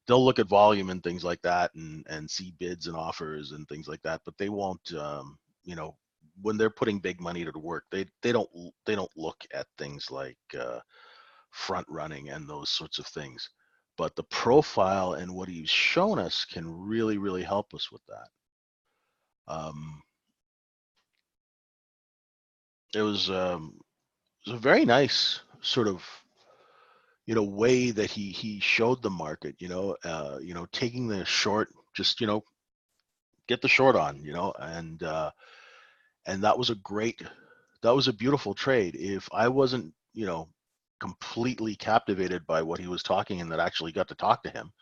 they'll look at volume and things like that, and see bids and offers and things like that, but they won't, you know, when they're putting big money to work, they don't look at things like front running and those sorts of things. But the profile and what he's shown us can really help us with that. It was a very nice sort of, you know, way that he showed the market, you know, taking the short, just, you know, get the short on, you know, and that was a beautiful trade. If I wasn't, you know, completely captivated by what he was talking and that actually got to talk to him,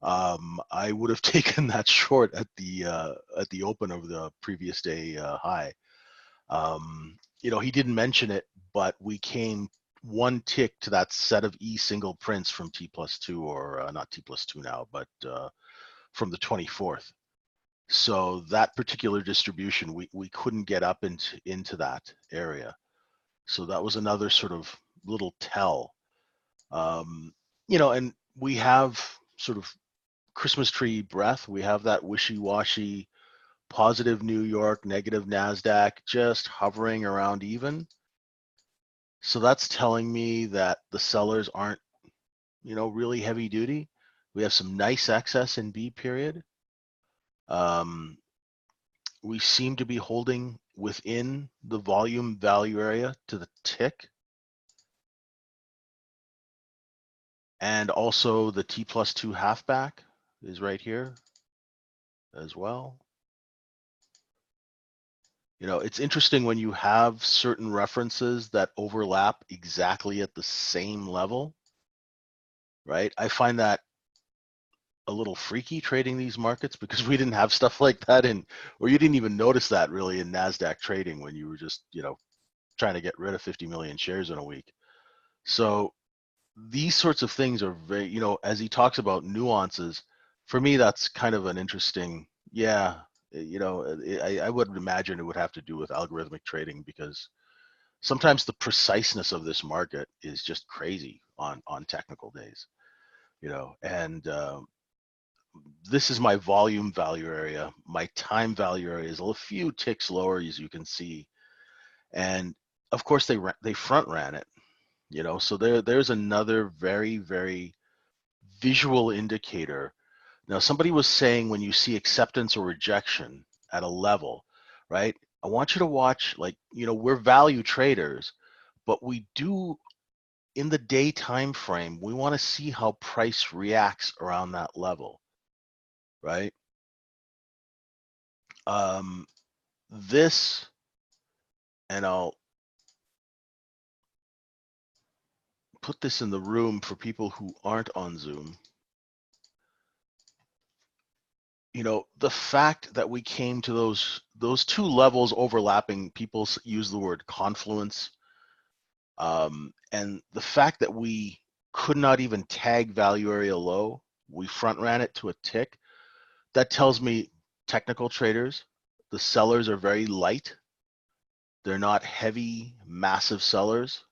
I would have taken that short at the open of the previous day high. You know, he didn't mention it, but we came one tick to that set of E single prints from T+2, or not T+2 now, but from the 24th. So that particular distribution, we couldn't get up into that area. So that was another sort of little tell. You know, and we have sort of Christmas tree breath. We have that wishy-washy, positive New York, negative NASDAQ, just hovering around even. So that's telling me that the sellers aren't, you know, really heavy duty. We have some nice excess in B period. We seem to be holding within the volume value area to the tick. And also the T+2 halfback is right here as well. You know, it's interesting when you have certain references that overlap exactly at the same level, right? I find that a little freaky trading these markets, because we didn't have stuff like that in, or you didn't even notice that really in NASDAQ trading when you were just, you know, trying to get rid of 50 million shares in a week. So these sorts of things are very, you know, as he talks about nuances, for me, that's kind of an interesting, yeah, you know, I would imagine it would have to do with algorithmic trading, because sometimes the preciseness of this market is just crazy on technical days, you know, and this is my volume value area. My time value area is a few ticks lower, as you can see. And of course, they front ran it, you know, so there's another very visual indicator. Now, somebody was saying when you see acceptance or rejection at a level, right? I want you to watch, like, you know, we're value traders, but we do, in the day time frame, we want to see how price reacts around that level, right? This, and I'll put this in the room for people who aren't on Zoom. You know, the fact that we came to those two levels overlapping, people use the word confluence, and the fact that we could not even tag value area low, we front ran it to a tick, that tells me technical traders, the sellers are very light. They're not heavy, massive sellers,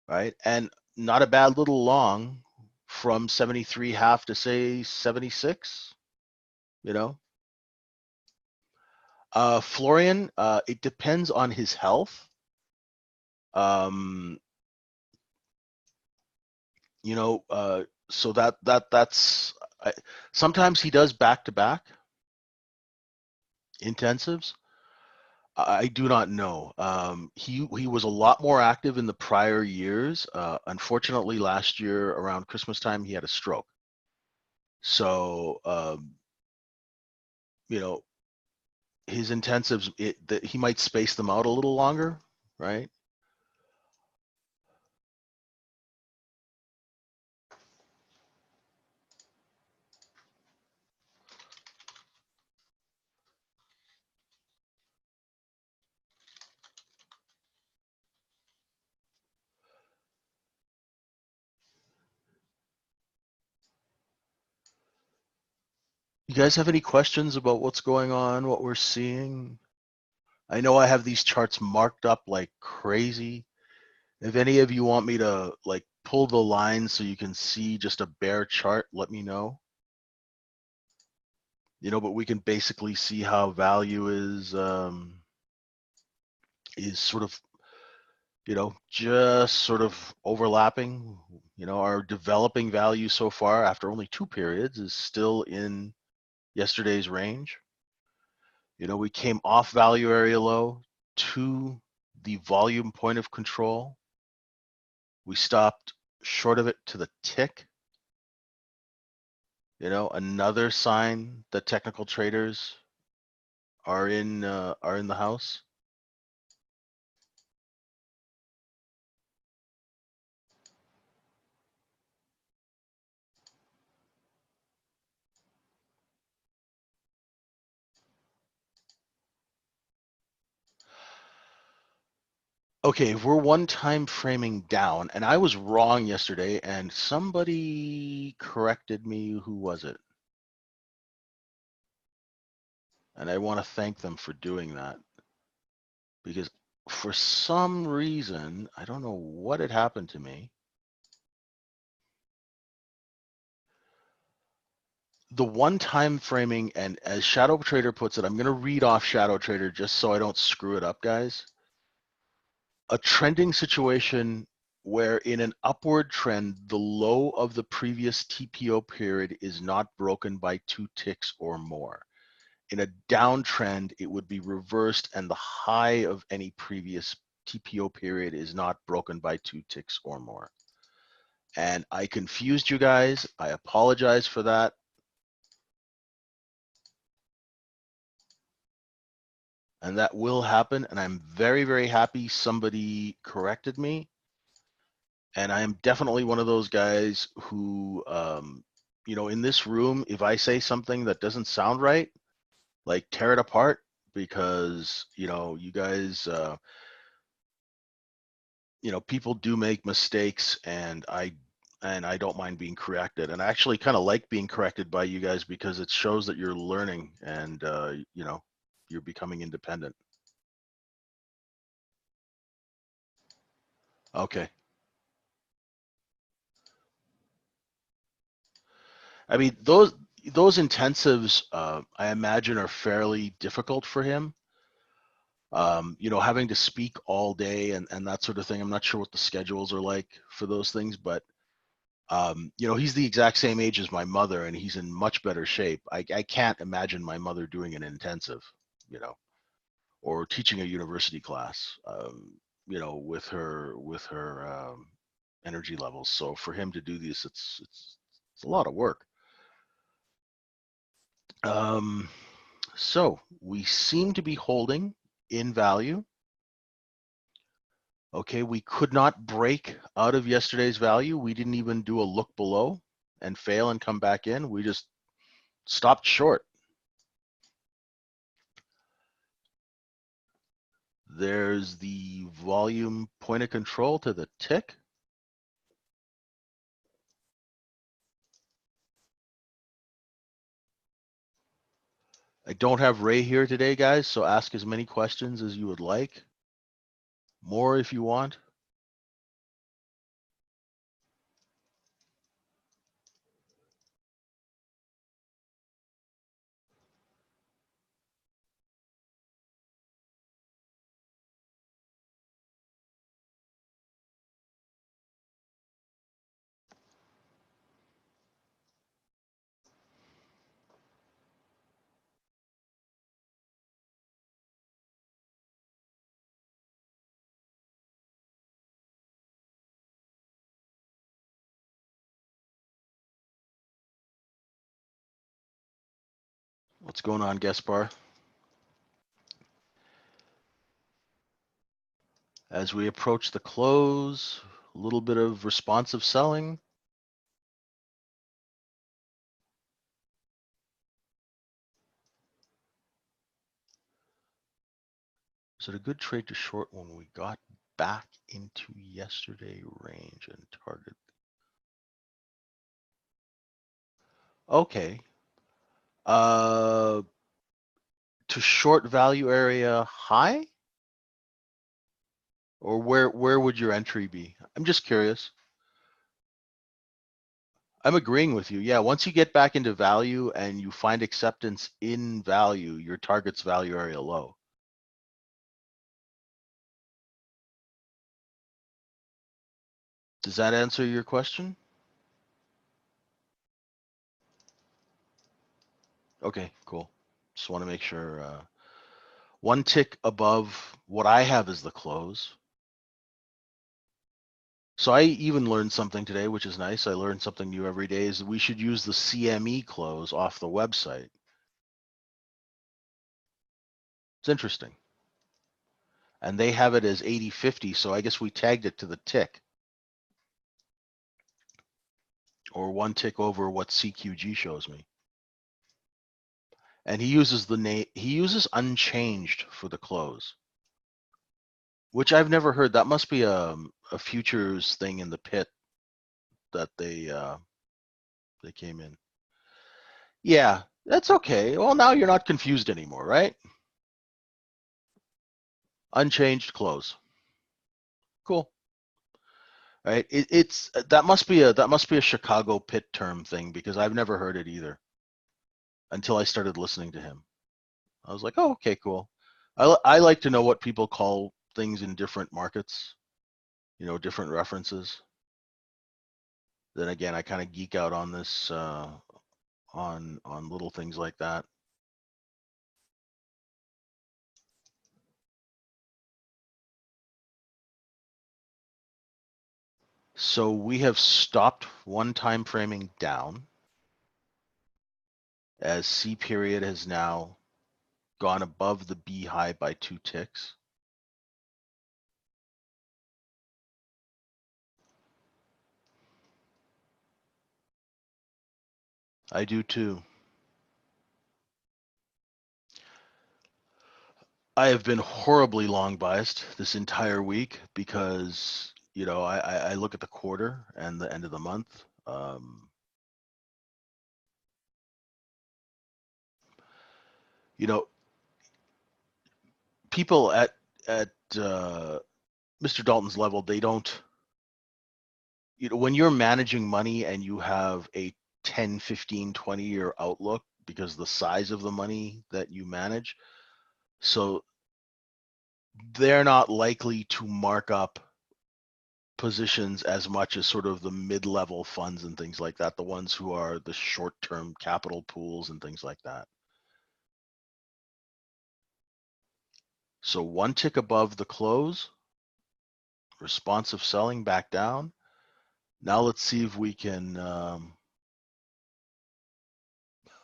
right? And not a bad little long from 73 half to say 76, you know? Florian, it depends on his health. You know, so that's sometimes he does back-to-back intensives. I do not know. He was a lot more active in the prior years. Unfortunately, last year around Christmas time, he had a stroke. So you know, his intensives, that he might space them out a little longer, right? You guys have any questions about what's going on, what we're seeing? I know I have these charts marked up like crazy. If any of you want me to like pull the line so you can see just a bare chart, let me know. But we can basically see how value is sort of, just sort of overlapping. Our developing value so far after only 2 periods is still in yesterday's range. We came off value area low to the volume point of control. We stopped short of it to the tick. Another sign that technical traders are in the house. Okay, if we're one time framing down, and I was wrong yesterday, and somebody corrected me. Who was it? And I want to thank them for doing that, because for some reason, I don't know what had happened to me. The one time framing, and as Shadow Trader puts it, I'm going to read off Shadow Trader just so I don't screw it up, guys. A trending situation where in an upward trend, the low of the previous TPO period is not broken by 2 ticks or more. In a downtrend, it would be reversed and the high of any previous TPO period is not broken by 2 ticks or more. And I confused you guys. I apologize for that. And that will happen. And I'm very, very happy somebody corrected me. And I am definitely one of those guys who, in this room, if I say something that doesn't sound right, like tear it apart, because, you guys, people do make mistakes, and I don't mind being corrected. And I actually kind of like being corrected by you guys because it shows that you're learning and, you're becoming independent. Okay. I mean, those intensives, I imagine, are fairly difficult for him. Having to speak all day and that sort of thing. I'm not sure what the schedules are like for those things, but he's the exact same age as my mother, and he's in much better shape. I can't imagine my mother doing an intensive, or teaching a university class, with her energy levels. So for him to do this, it's a lot of work. So we seem to be holding in value. Okay, we could not break out of yesterday's value. We didn't even do a look below and fail and come back in. We just stopped short. There's the volume point of control to the tick. I don't have Ray here today, guys, so ask as many questions as you would like. More if you want. What's going on, Gaspar? As we approach the close, a little bit of responsive selling. Is it a good trade to short when we got back into yesterday range and target? Okay. To short value area high? Or where would your entry be? I'm just curious. I'm agreeing with you. Yeah, once you get back into value and you find acceptance in value, your target's value area low. Does that answer your question? Okay, cool. Just want to make sure. One tick above what I have is the close. So I even learned something today, which is nice. I learned something new every day, is we should use the CME close off the website. It's interesting. And they have it as 80.50, so I guess we tagged it to the tick. Or one tick over what CQG shows me. And he uses the name, he uses unchanged for the close, which I've never heard. That must be a futures thing in the pit that they came in. Yeah, that's okay. Well, now you're not confused anymore, right? Unchanged close. Cool. Right. It's that must be a Chicago pit term thing, because I've never heard it either until I started listening to him. I was like, oh, okay, cool. I like to know what people call things in different markets, different references. Then again, I kind of geek out on this, on little things like that. So we have stopped one time framing down, as C period has now gone above the B high by 2 ticks. I do too. I have been horribly long biased this entire week because, I look at the quarter and the end of the month. People at Mr. Dalton's level, they don't, when you're managing money and you have a 10, 15, 20-year outlook because the size of the money that you manage, so they're not likely to mark up positions as much as sort of the mid-level funds and things like that, the ones who are the short-term capital pools and things like that. So one tick above the close, responsive selling back down. Now let's see if we can,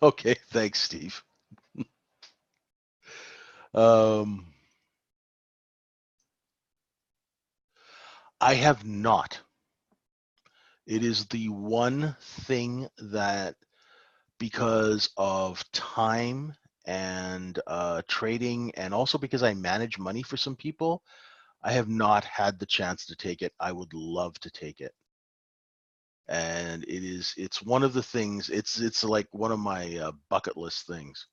okay, thanks, Steve. I have not. It is the one thing that, because of time and trading, and also because I manage money for some people, I have not had the chance to take it. I would love to take it. And it's one of the things, it's like one of my bucket list things.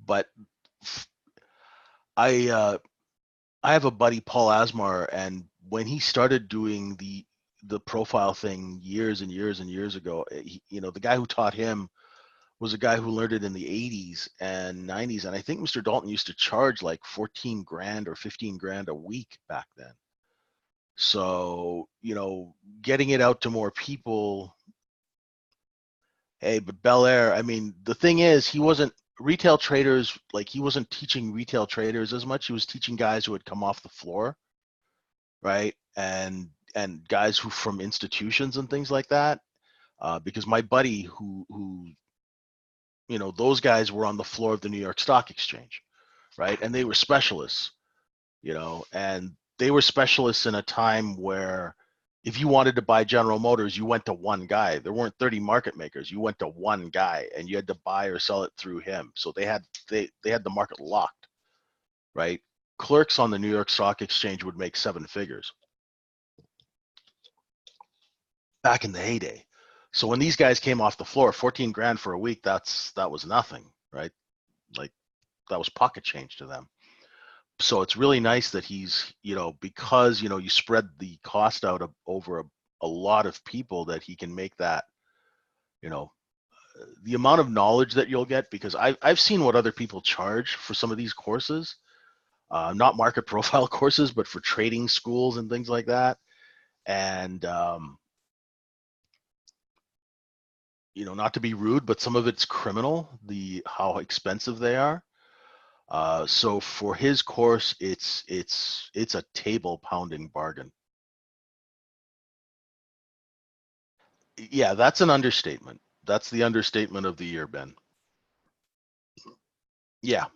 But I have a buddy, Paul Asmar, and when he started doing the profile thing years and years and years ago, the guy who taught him was a guy who learned it in the 80s and 90s. And I think Mr. Dalton used to charge like 14 grand or 15 grand a week back then. So, getting it out to more people. Hey, but Bel Air, I mean, the thing is, he wasn't retail traders, like he wasn't teaching retail traders as much. He was teaching guys who had come off the floor, right? And guys who from institutions and things like that. Because my buddy who those guys were on the floor of the New York Stock Exchange, right? And they were specialists, and they were specialists in a time where if you wanted to buy General Motors, you went to one guy. There weren't 30 market makers. You went to one guy and you had to buy or sell it through him. So they had the market locked, right? Clerks on the New York Stock Exchange would make 7 figures back in the heyday. So when these guys came off the floor, 14 grand for a week, that was nothing, right? Like that was pocket change to them. So it's really nice that he's, because, you spread the cost out over a lot of people that he can make that, you know, the amount of knowledge that you'll get, because I've seen what other people charge for some of these courses, not market profile courses, but for trading schools and things like that. And, you know, not to be rude, but some of it's criminal, how expensive they are. So for his course, it's a table pounding bargain. Yeah, that's an understatement. That's the understatement of the year, Ben. Yeah.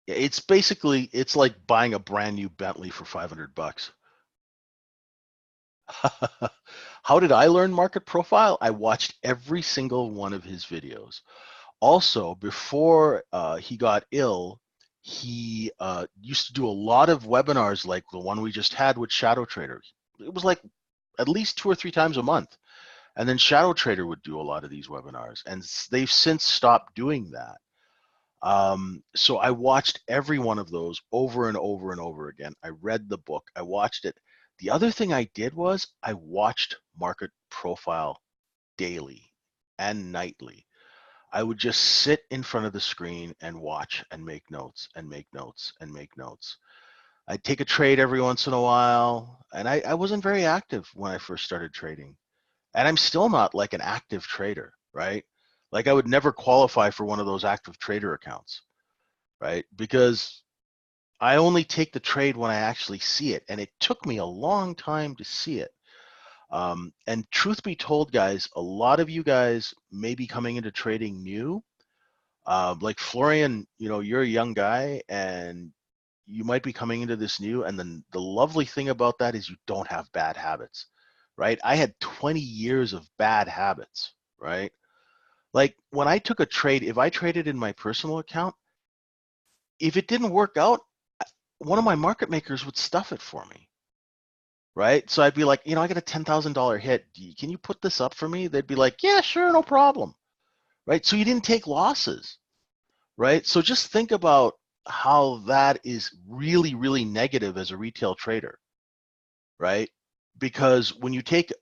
It's basically, it's like buying a brand new Bentley for $500. How did I learn market profile? I watched every single one of his videos. Also, before he got ill, he used to do a lot of webinars like the one we just had with Shadow Trader. It was like at least 2 or 3 times a month. And then Shadow Trader would do a lot of these webinars, and they've since stopped doing that. So I watched every one of those over and over and over again. I read the book, I watched it. The other thing I did was I watched market profile daily and nightly. I would just sit in front of the screen and watch and make notes and make notes and make notes. I'd take a trade every once in a while, and I wasn't very active when I first started trading. And I'm still not like an active trader, right? Like I would never qualify for one of those active trader accounts, right? Because I only take the trade when I actually see it. And it took me a long time to see it. And truth be told, guys, a lot of you guys may be coming into trading new. Like Florian, you know, you're a young guy and you might be coming into this new. And then the lovely thing about that is you don't have bad habits, right? I had 20 years of bad habits, right? Like when I took a trade, if I traded in my personal account, if it didn't work out, one of my market makers would stuff it for me, right? So I'd be like, you know, I got a $10,000 hit. Can you put this up for me? They'd be like, yeah, sure, no problem, right? So you didn't take losses, right? So just think about how that is really, really negative as a retail trader, right? Because when you take,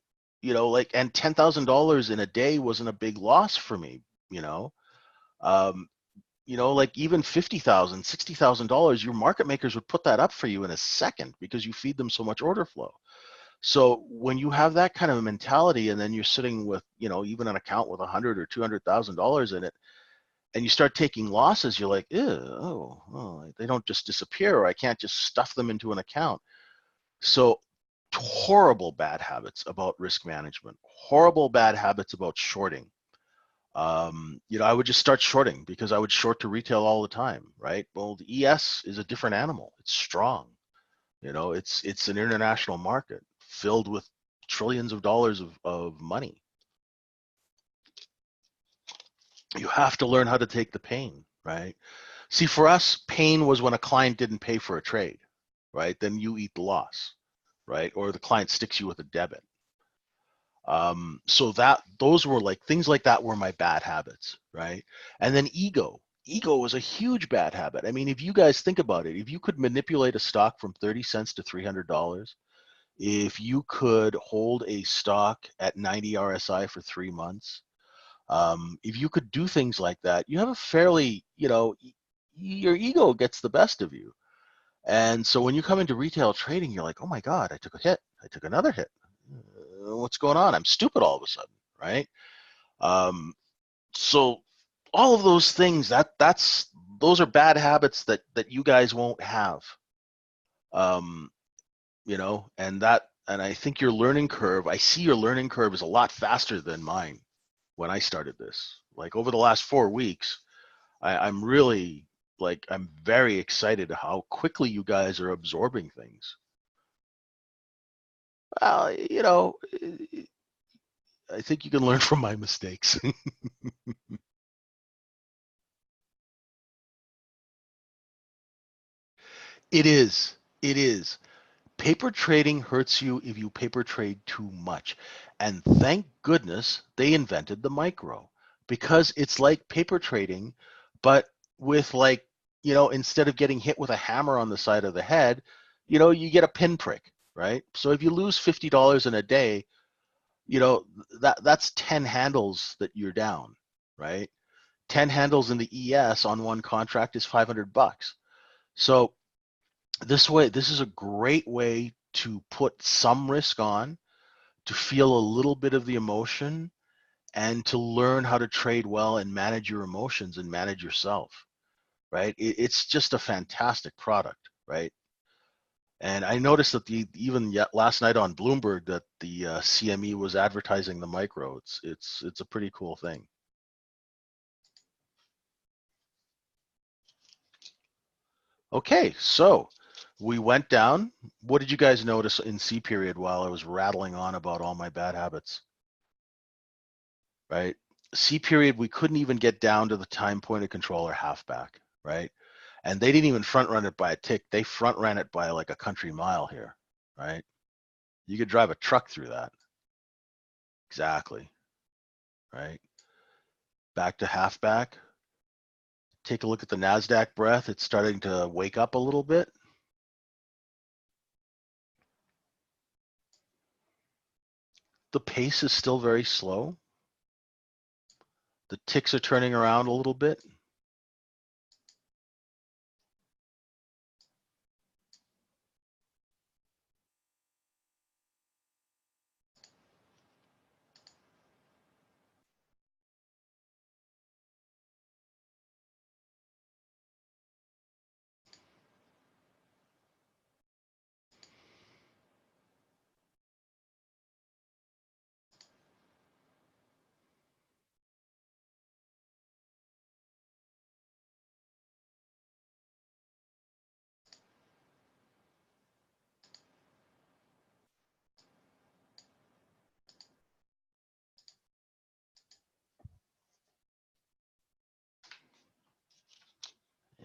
you know, like, and $10,000 in a day wasn't a big loss for me, you know. Um, you know, like even $50,000, $60,000, your market makers would put that up for you in a second because you feed them so much order flow. So when you have that kind of mentality, and then you're sitting with, you know, even an account with $100,000 or $200,000 in it, and you start taking losses, you're like, ew, oh, they don't just disappear, or I can't just stuff them into an account. So horrible bad habits about risk management, horrible bad habits about shorting. You know, I would just start shorting because I would short to retail all the time, right? Well, the ES is a different animal. It's strong. You know, it's an international market filled with trillions of dollars of money. You have to learn how to take the pain, right? See, for us, pain was when a client didn't pay for a trade, right? Then you eat the loss, right? Or the client sticks you with a debit. So that those were like things like that were my bad habits, right? And then ego was a huge bad habit. I mean, if you guys think about it, if you could manipulate a stock from 30 cents to $300, if you could hold a stock at 90 RSI for 3 months, if you could do things like that, you have a fairly, you know, your ego gets the best of you. And so when you come into retail trading, you're like, oh my God, I took a hit. I took another hit. What's going on? I'm stupid all of a sudden, right? Um, so all of those things, those are bad habits that you guys won't have. Um, you know, and I think your learning curve, I see your learning curve is a lot faster than mine when I started this. Like over the last 4 weeks, I'm really like I'm very excited how quickly you guys are absorbing things. Well, you know, I think you can learn from my mistakes. It is. It is. Paper trading hurts you if you paper trade too much. And thank goodness they invented the micro, because it's like paper trading, but with like, you know, instead of getting hit with a hammer on the side of the head, you get a pinprick, right? So if you lose $50 in a day, that's 10 handles that you're down, right? 10 handles in the ES on one contract is $500. So this is a great way to put some risk on, to feel a little bit of the emotion, and to learn how to trade well and manage your emotions and manage yourself, right? It's just a fantastic product, right? And I noticed that even yet last night on Bloomberg that the CME was advertising the micro. It's a pretty cool thing. Okay, so we went down. What did you guys notice in C period while I was rattling on about all my bad habits? Right? C period, we couldn't even get down to the time point of control or halfback, right? And they didn't even front run it by a tick. They front ran it by like a country mile here, right? You could drive a truck through that. Exactly, right? Back to halfback. Take a look at the NASDAQ breath. It's starting to wake up a little bit. The pace is still very slow. The ticks are turning around a little bit.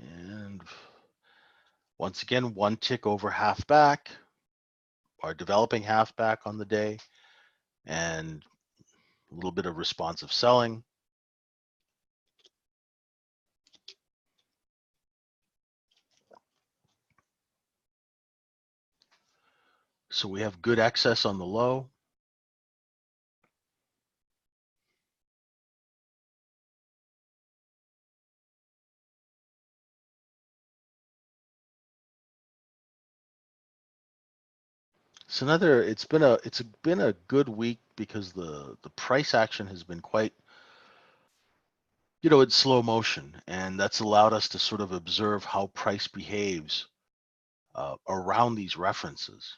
And once again, one tick over halfback, or developing halfback on the day, and a little bit of responsive selling. So we have good excess on the low. It's been a good week because the price action has been quite, in slow motion, and that's allowed us to sort of observe how price behaves around these references.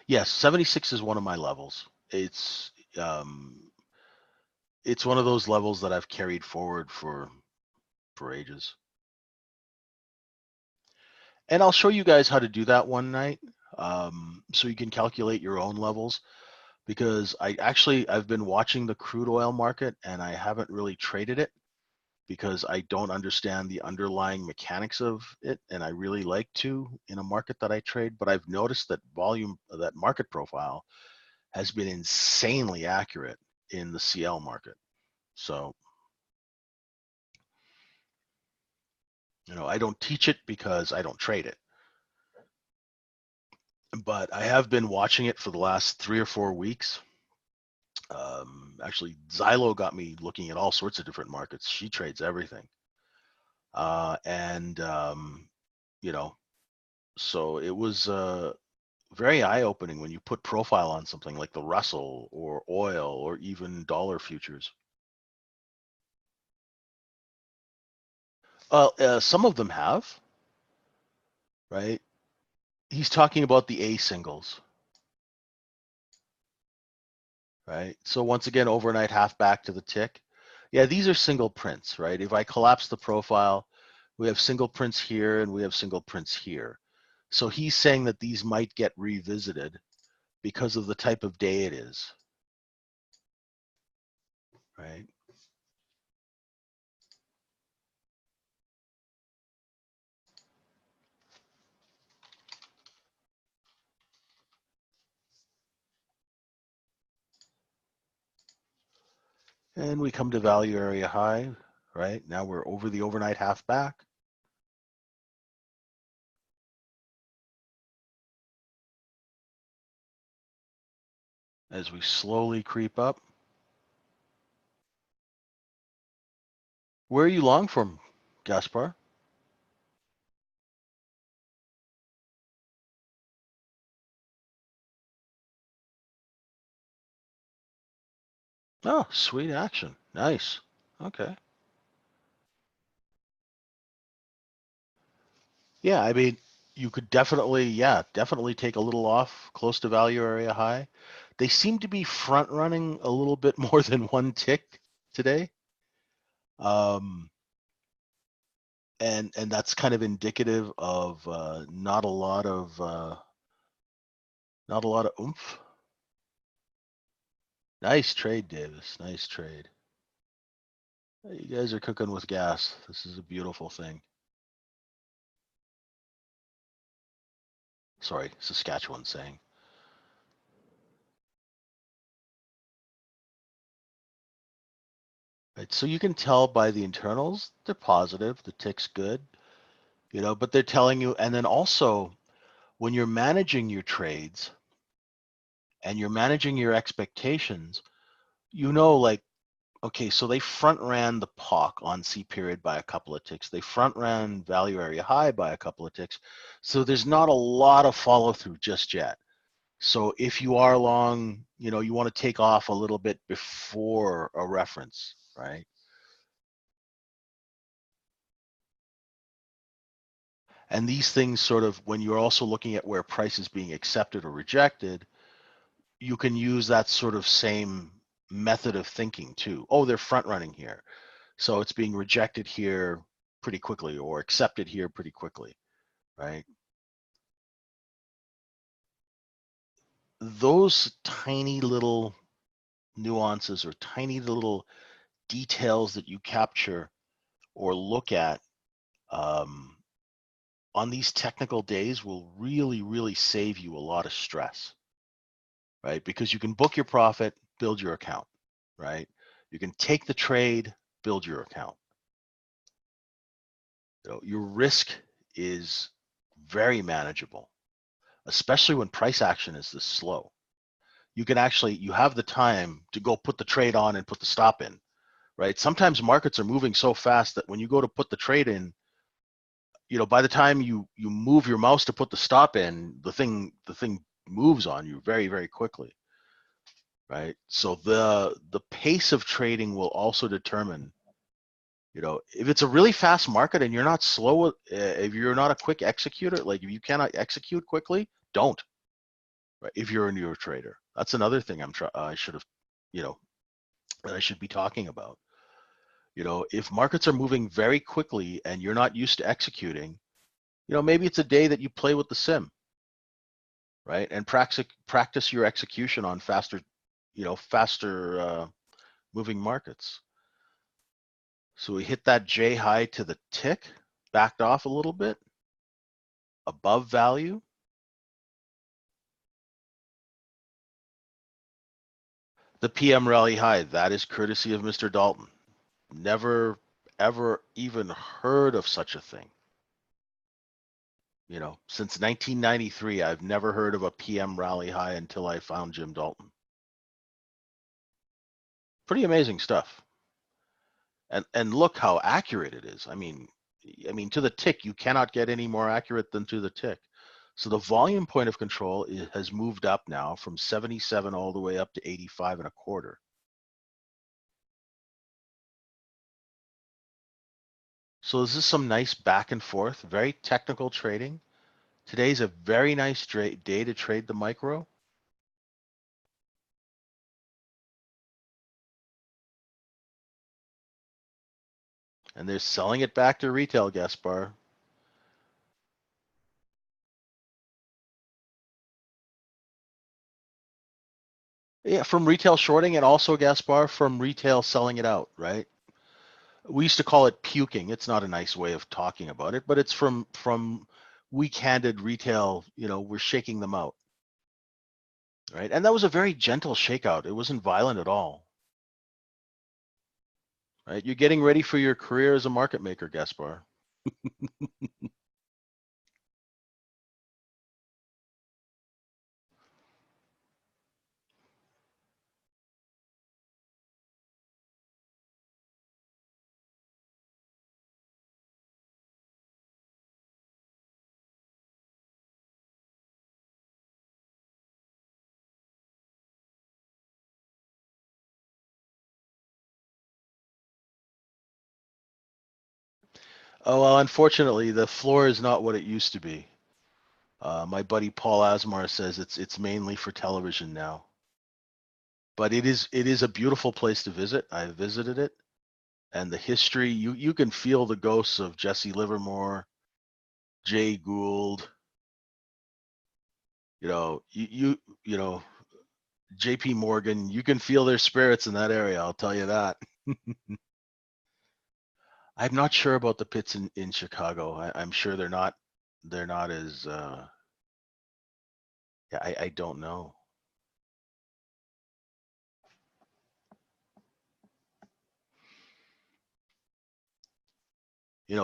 Yes, 76 is one of my levels. It's one of those levels that I've carried forward for ages. And I'll show you guys how to do that one night, so you can calculate your own levels, because I've been watching the crude oil market and I haven't really traded it because I don't understand the underlying mechanics of it, and I really like to in a market that I trade. But I've noticed that that market profile has been insanely accurate in the CL market. So, I don't teach it because I don't trade it, but I have been watching it for the last 3 or 4 weeks. Actually, Xylo got me looking at all sorts of different markets. She trades everything. And, so it was very eye-opening when you put profile on something like the Russell or oil or even dollar futures. Some of them have, right? He's talking about the A singles, right? So once again, overnight half back to the tick. Yeah, these are single prints, right? If I collapse the profile, we have single prints here and we have single prints here. So he's saying that these might get revisited because of the type of day it is, right? And we come to value area high, right? Now we're over the overnight half back. as we slowly creep up. Where are you long from, Gaspar? Oh, sweet action. Nice. Okay. Yeah, I mean, you could definitely, yeah, definitely take a little off close to value area high. They seem to be front running a little bit more than one tick today. Um, and that's kind of indicative of not a lot of oomph. Nice trade, Davis. Nice trade. You guys are cooking with gas. This is a beautiful thing. Sorry, Saskatchewan saying. Right, so you can tell by the internals, they're positive, the tick's good, but they're telling you, and then also when you're managing your trades and you're managing your expectations, like, okay, so they front ran the POC on C period by a couple of ticks. They front ran value area high by a couple of ticks. So there's not a lot of follow through just yet. So if you are long, you want to take off a little bit before a reference, right? And these things sort of, when you're also looking at where price is being accepted or rejected, you can use that sort of same method of thinking too. Oh, they're front running here. So it's being rejected here pretty quickly or accepted here pretty quickly, right? Those tiny little nuances or tiny little details that you capture or look at um, on these technical days will really, really save you a lot of stress, right? Because you can book your profit, build your account, right? You can take the trade, build your account. Your risk is very manageable, especially when price action is this slow. You have the time to go put the trade on and put the stop in, right? Sometimes markets are moving so fast that when you go to put the trade in, by the time you move your mouse to put the stop in, the thing moves on you very, very quickly, right? So the pace of trading will also determine, if it's a really fast market and you're not slow, if you're not a quick executor, like if you cannot execute quickly, don't. Right? If you're a newer trader, that's another thing I should have, that I should be talking about. If markets are moving very quickly and you're not used to executing, maybe it's a day that you play with the sim, right? And practice your execution on faster moving markets. So we hit that J high to the tick, backed off a little bit, above value. The PM rally high, that is courtesy of Mr. Dalton. Never, ever even heard of such a thing. Since 1993, I've never heard of a PM rally high until I found Jim Dalton. Pretty amazing stuff. And look how accurate it is. I mean, to the tick, you cannot get any more accurate than to the tick. So the volume point of control has moved up now from 77 all the way up to 85 and a quarter. So this is some nice back and forth, very technical trading. Today's a very nice day to trade the micro. And they're selling it back to retail, Gaspar. Yeah, from retail shorting and also, Gaspar, from retail selling it out, right? We used to call it puking. It's not a nice way of talking about it, but it's from weak-handed retail, we're shaking them out, right? And that was a very gentle shakeout. It wasn't violent at all, right? You're getting ready for your career as a market maker, Gaspar. Oh, well, unfortunately, the floor is not what it used to be. My buddy Paul Asmar says it's mainly for television now. But it is a beautiful place to visit. I visited it, and the history, you can feel the ghosts of Jesse Livermore, Jay Gould, you know, JP Morgan. You can feel their spirits in that area, I'll tell you that. I'm not sure about the pits in Chicago. I'm sure they're not as yeah, I don't know.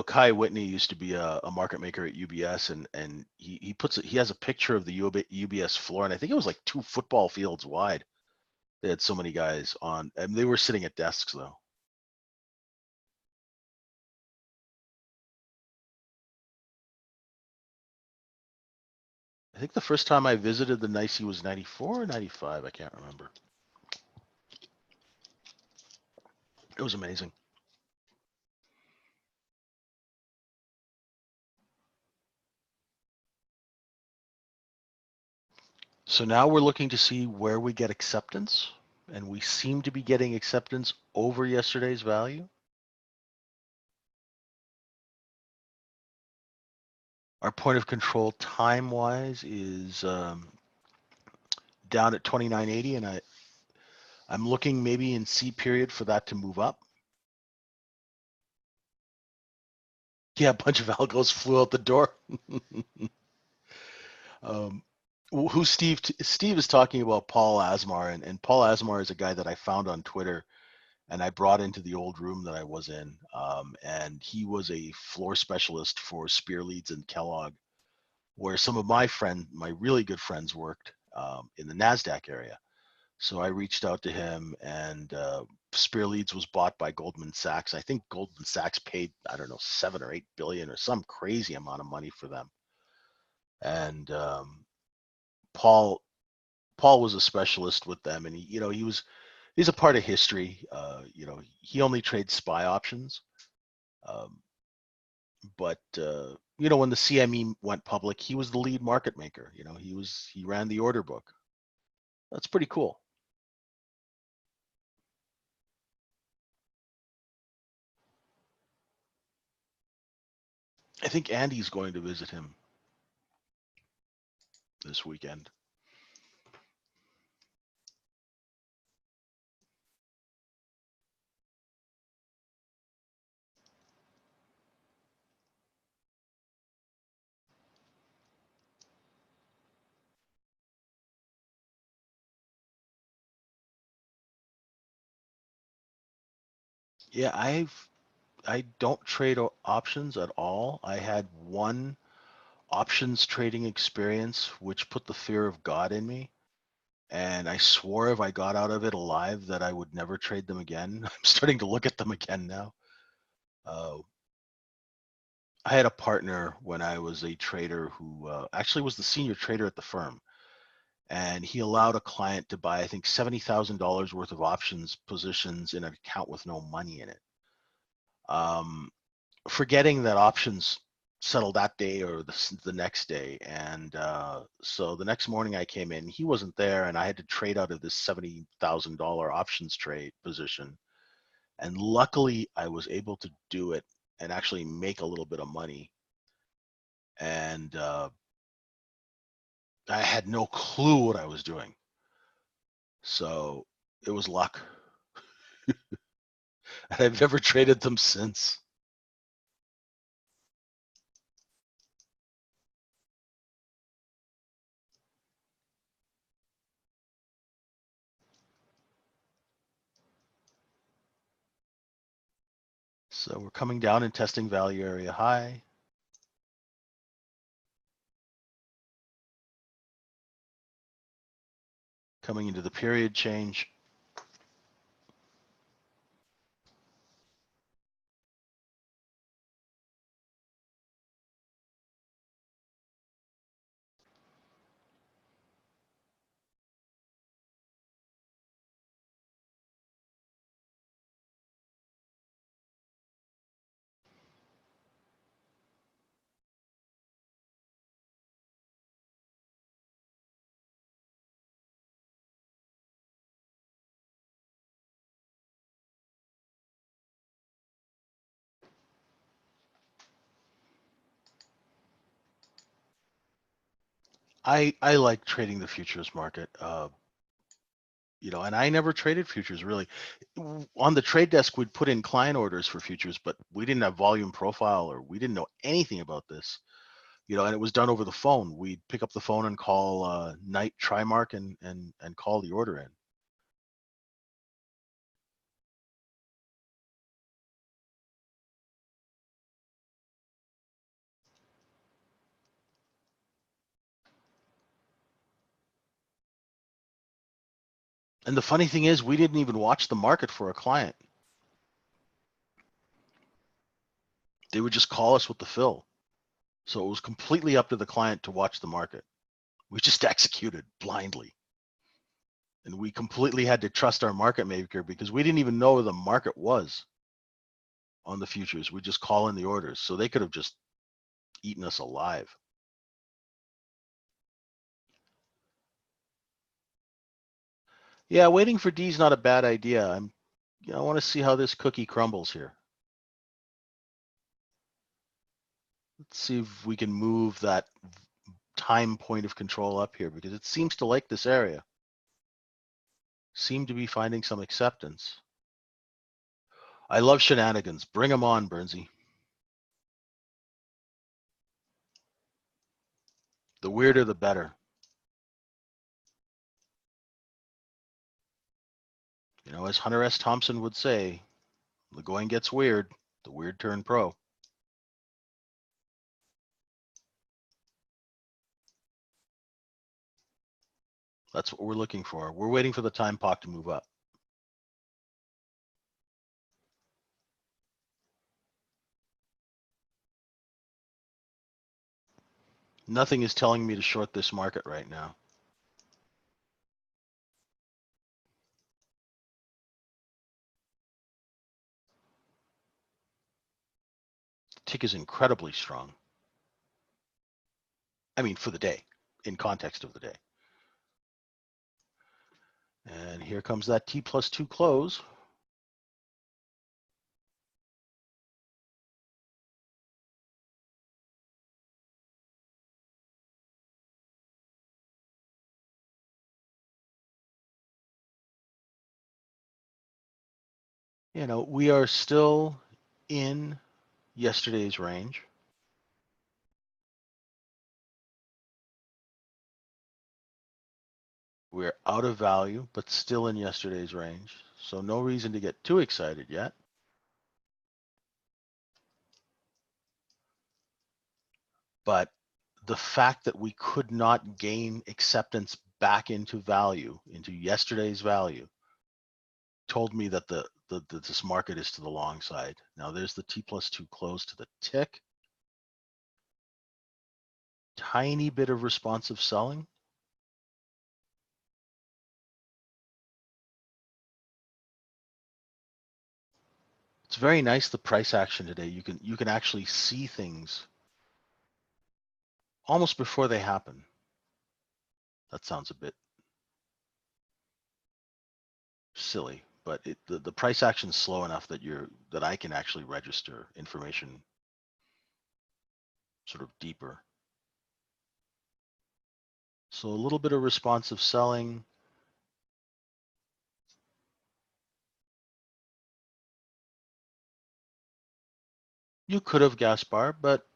Kai Whitney used to be a market maker at UBS, and he has a picture of the UBS floor, and I think it was like 2 football fields wide. They had so many guys on, and they were sitting at desks though. I think the first time I visited the NYSE was 94 or 95. I can't remember. It was amazing. So now we're looking to see where we get acceptance, and we seem to be getting acceptance over yesterday's value. Our point of control time-wise is down at 29.80, and I'm looking maybe in C period for that to move up. Yeah, a bunch of algos flew out the door. um, who Steve is talking about Paul Asmar, and Paul Asmar is a guy that I found on Twitter and I brought into the old room that I was in. And he was a floor specialist for Spear Leads and Kellogg, where some of my really good friends worked in the NASDAQ area. So I reached out to him, and Spear Leads was bought by Goldman Sachs. I think Goldman Sachs paid, I don't know, 7 or 8 billion or some crazy amount of money for them. And Paul Paul was a specialist with them, and he's a part of history. He only trades SPY options, um, but when the CME went public, he was the lead market maker. He ran the order book. That's pretty cool. I think Andy's going to visit him this weekend. Yeah, I don't trade options at all. I had one options trading experience which put the fear of God in me. And I swore if I got out of it alive that I would never trade them again. I'm starting to look at them again now. Uh, I had a partner when I was a trader who actually was the senior trader at the firm, and he allowed a client to buy, I think, $70,000 worth of options positions in an account with no money in it. Um, Forgetting that options settle that day or the next day. And so the next morning I came in, he wasn't there, and I had to trade out of this $70,000 options trade position. And luckily, I was able to do it and actually make a little bit of money. And I had no clue what I was doing. So it was luck. And I've never traded them since. So we're coming down and testing value area high. Coming into the period change. I like trading the futures market. And I never traded futures really. On the trade desk, we'd put in client orders for futures, but we didn't have volume profile or we didn't know anything about this. And it was done over the phone. We'd pick up the phone and call Knight Trimark and call the order in. And the funny thing is, we didn't even watch the market for a client. They would just call us with the fill. So it was completely up to the client to watch the market. We just executed blindly. And we completely had to trust our market maker because we didn't even know where the market was on the futures. We just call in the orders. So they could have just eaten us alive. Yeah, waiting for D is not a bad idea. I want to see how this cookie crumbles here. Let's see if we can move that time point of control up here because it seems to like this area. Seem to be finding some acceptance. I love shenanigans. Bring them on, Bernsey. The weirder, the better. As Hunter S. Thompson would say, the going gets weird, the weird turn pro. That's what we're looking for. We're waiting for the time pot to move up. Nothing is telling me to short this market right now. The tick is incredibly strong. I mean, for the day, in context of the day. And here comes that T+2 close. We are still in yesterday's range. We're out of value, but still in yesterday's range. So no reason to get too excited yet. But the fact that we could not gain acceptance back into value, into yesterday's value, told me that this market is to the long side. Now there's the T+2 close to the tick. Tiny bit of responsive selling. It's very nice, the price action today. You can actually see things almost before they happen. That sounds a bit silly, but the price action is slow enough that I can actually register information sort of deeper. So a little bit of responsive selling. You could have Gaspar, but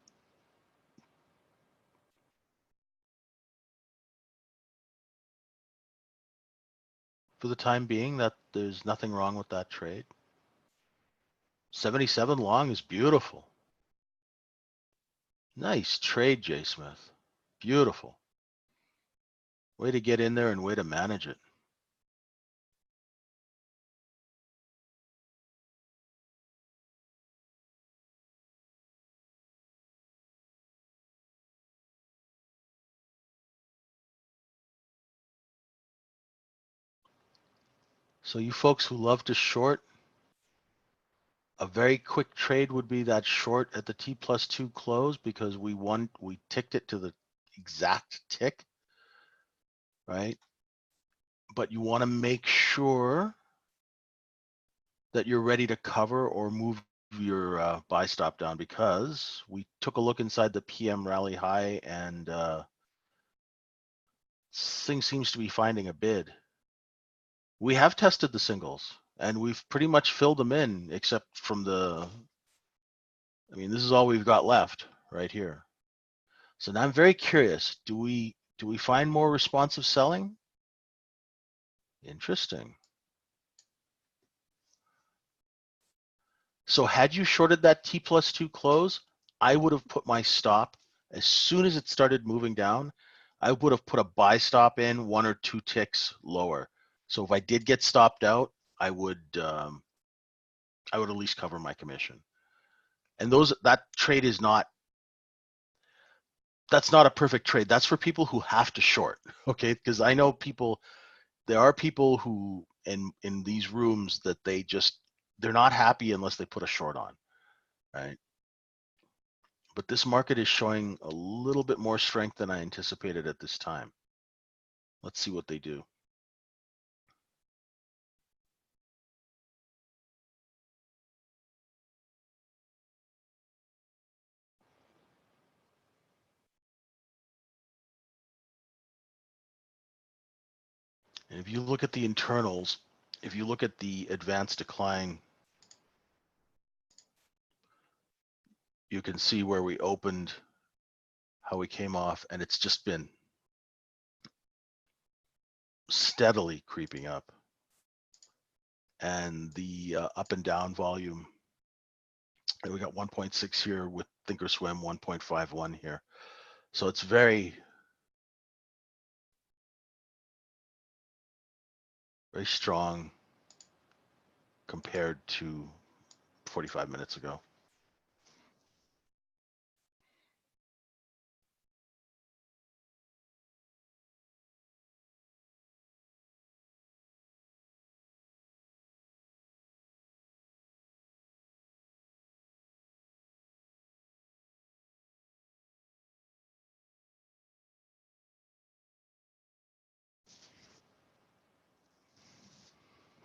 for the time being, that there's nothing wrong with that trade. 77 long is beautiful. Nice trade, Jay Smith. Beautiful. Way to get in there and way to manage it. So you folks who love to short, a very quick trade would be that short at the T+2 close because we ticked it to the exact tick, right? But you want to make sure that you're ready to cover or move your buy stop down because we took a look inside the PM rally high and thing seems to be finding a bid. We have tested the singles and we've pretty much filled them in, except from I mean, this is all we've got left right here. So now I'm very curious, do we find more responsive selling? Interesting. So had you shorted that T+2 close, I would have put my stop as soon as it started moving down. I would have put a buy stop in 1 or 2 ticks lower. So if I did get stopped out, I would at least cover my commission. And that trade is that's not a perfect trade. That's for people who have to short, okay? Because I know there are people who in these rooms that they're not happy unless they put a short on, right? But this market is showing a little bit more strength than I anticipated at this time. Let's see what they do. And if you look at the internals, if you look at the advanced decline, you can see where we opened, how we came off, and it's just been steadily creeping up. And the up and down volume, and we got 1.6 here with Thinkorswim, 1.51 here. So it's very, very strong compared to 45 minutes ago.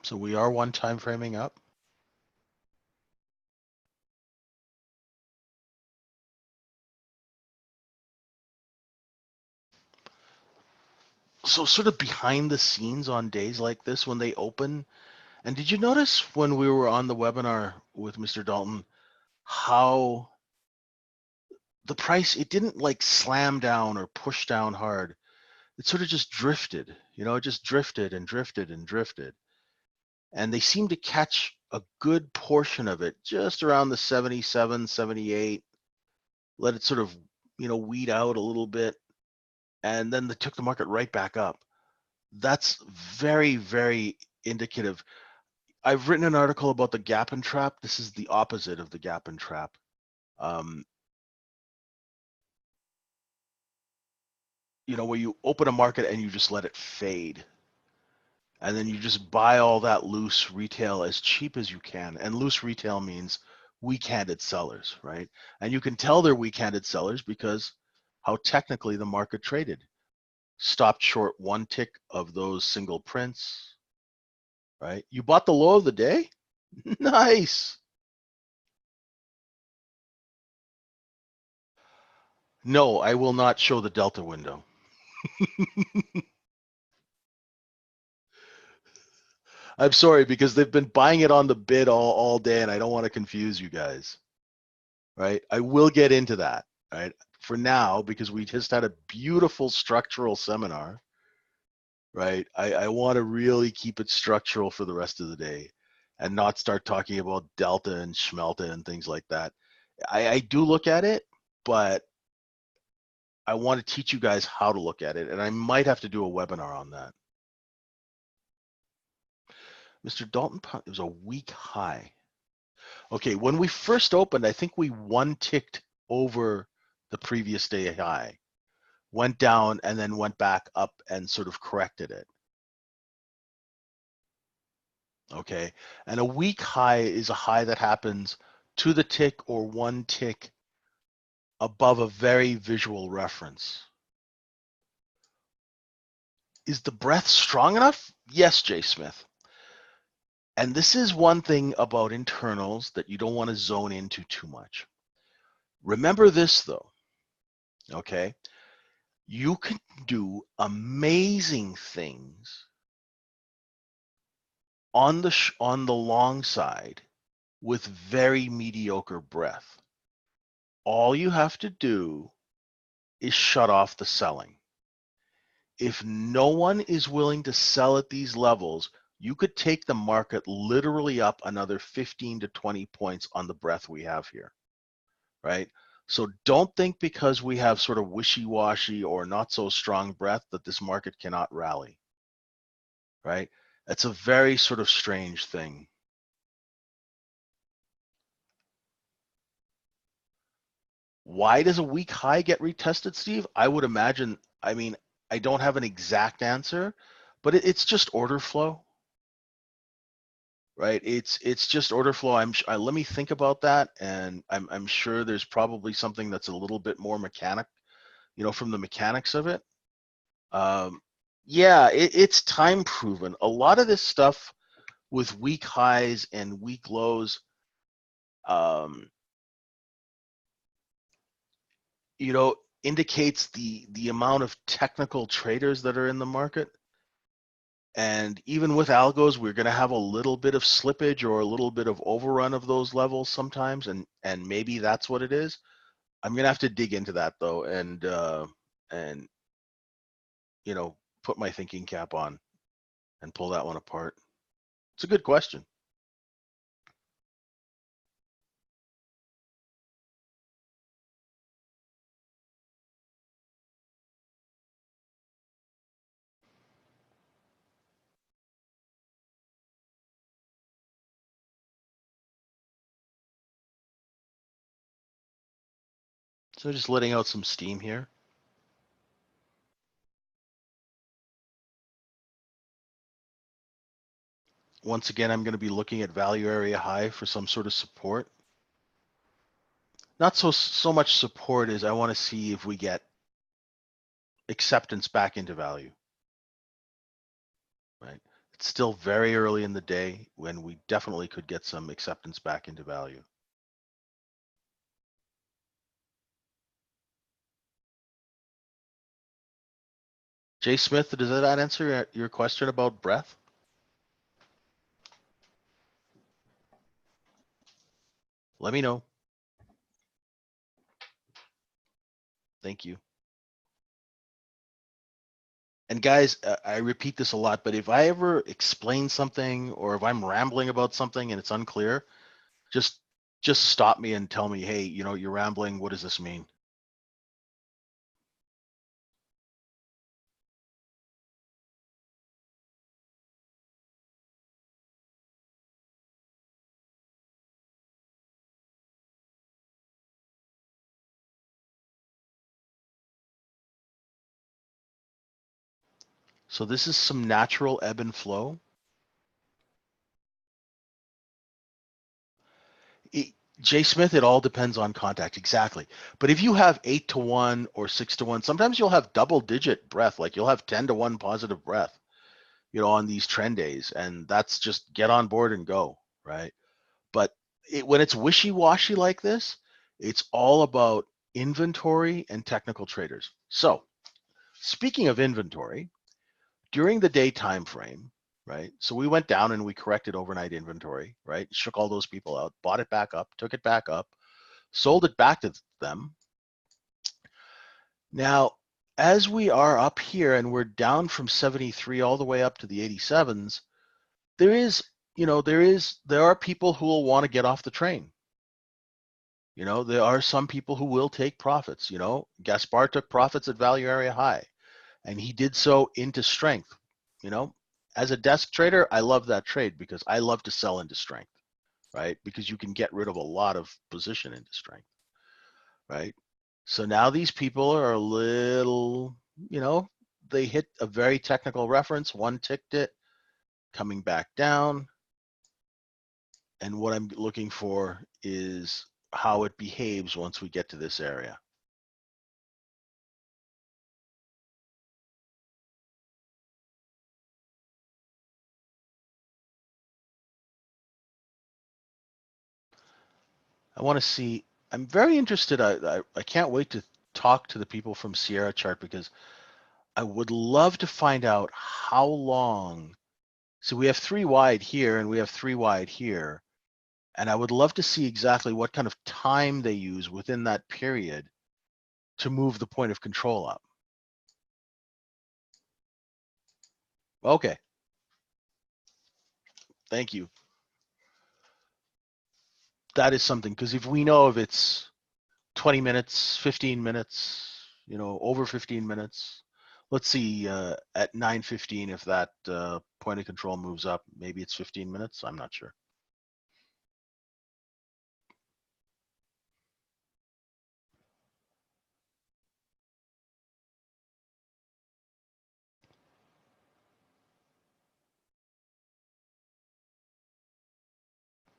So we are one time framing up. So sort of behind the scenes on days like this when they open. And did you notice when we were on the webinar with Mr. Dalton, how the price, it didn't like slam down or push down hard. It sort of just drifted, it just drifted and drifted and drifted. And they seemed to catch a good portion of it just around the 77, 78, let it sort of, weed out a little bit. And then they took the market right back up. That's very, very indicative. I've written an article about the gap and trap. This is the opposite of the gap and trap. Where you open a market and you just let it fade. And then you just buy all that loose retail as cheap as you can. And loose retail means weak-handed sellers, right? And you can tell they're weak-handed sellers because how technically the market traded. Stopped short 1 tick of those single prints, right? You bought the low of the day? Nice. No, I will not show the Delta window. I'm sorry, because they've been buying it on the bid all day, and I don't want to confuse you guys, right? I will get into that, right? For now, because we just had a beautiful structural seminar, right? I want to really keep it structural for the rest of the day and not start talking about Delta and Schmelta and things like that. I do look at it, but I want to teach you guys how to look at it, and I might have to do a webinar on that. Mr. Dalton, it was a weak high. Okay, when we first opened, I think we 1 ticked over the previous day high, went down and then went back up and sort of corrected it. Okay, and a weak high is a high that happens to the tick or 1 tick above a very visual reference. Is the breadth strong enough? Yes, Jay Smith. And this is one thing about internals that you don't want to zone into too much. Remember this though, okay? You can do amazing things on the long side with very mediocre breadth. All you have to do is shut off the selling. If no one is willing to sell at these levels, you could take the market literally up another 15 to 20 points on the breadth we have here, right? So don't think because we have sort of wishy-washy or not so strong breadth that this market cannot rally, right? That's a very sort of strange thing. Why does a weak high get retested, Steve? I would imagine, I mean, I don't have an exact answer, but it's just order flow, right? It's just order flow. Let me think about that, and I'm sure there's probably something that's a little bit more mechanic, from the mechanics of it. Yeah, it's time proven. A lot of this stuff with weak highs and weak lows, um, indicates the amount of technical traders that are in the market. And even with algos, we're going to have a little bit of slippage or a little bit of overrun of those levels sometimes, and maybe that's what it is. I'm going to have to dig into that though, and put my thinking cap on and pull that one apart. It's a good question. So just letting out some steam here. Once again, I'm going to be looking at value area high for some sort of support. Not so much support as I want to see if we get acceptance back into value, right? It's still very early in the day when we definitely could get some acceptance back into value. Jay Smith, does that answer your question about breadth? Let me know. Thank you. And guys, I repeat this a lot, but if I ever explain something or if I'm rambling about something and it's unclear, just stop me and tell me, hey, you're rambling. What does this mean? So this is some natural ebb and flow. Jay Smith, it all depends on contact, exactly. But if you have 8-1 or 6-1, sometimes you'll have double digit breadth, like you'll have 10-1 positive breadth, on these trend days. And that's just get on board and go, right? But when it's wishy-washy like this, it's all about inventory and technical traders. So speaking of inventory, during the day time frame, right? So we went down and we corrected overnight inventory, right? Shook all those people out, bought it back up, took it back up, sold it back to them. Now, as we are up here and we're down from 73 all the way up to the 87s, there are people who will want to get off the train. There are some people who will take profits. Gaspar took profits at value area high, and he did so into strength. As a desk trader, I love that trade because I love to sell into strength, right? Because you can get rid of a lot of position into strength, right? So now these people are a little, they hit a very technical reference, one ticked it, coming back down. And what I'm looking for is how it behaves once we get to this area. I want to see, I'm very interested. I can't wait to talk to the people from Sierra Chart because I would love to find out how long. So we have 3 wide here and we have 3 wide here. And I would love to see exactly what kind of time they use within that period to move the point of control up. Okay. Thank you. That is something, because if we know if it's 20 minutes, 15 minutes, over 15 minutes, let's see at 9:15 if that point of control moves up, maybe it's 15 minutes. I'm not sure.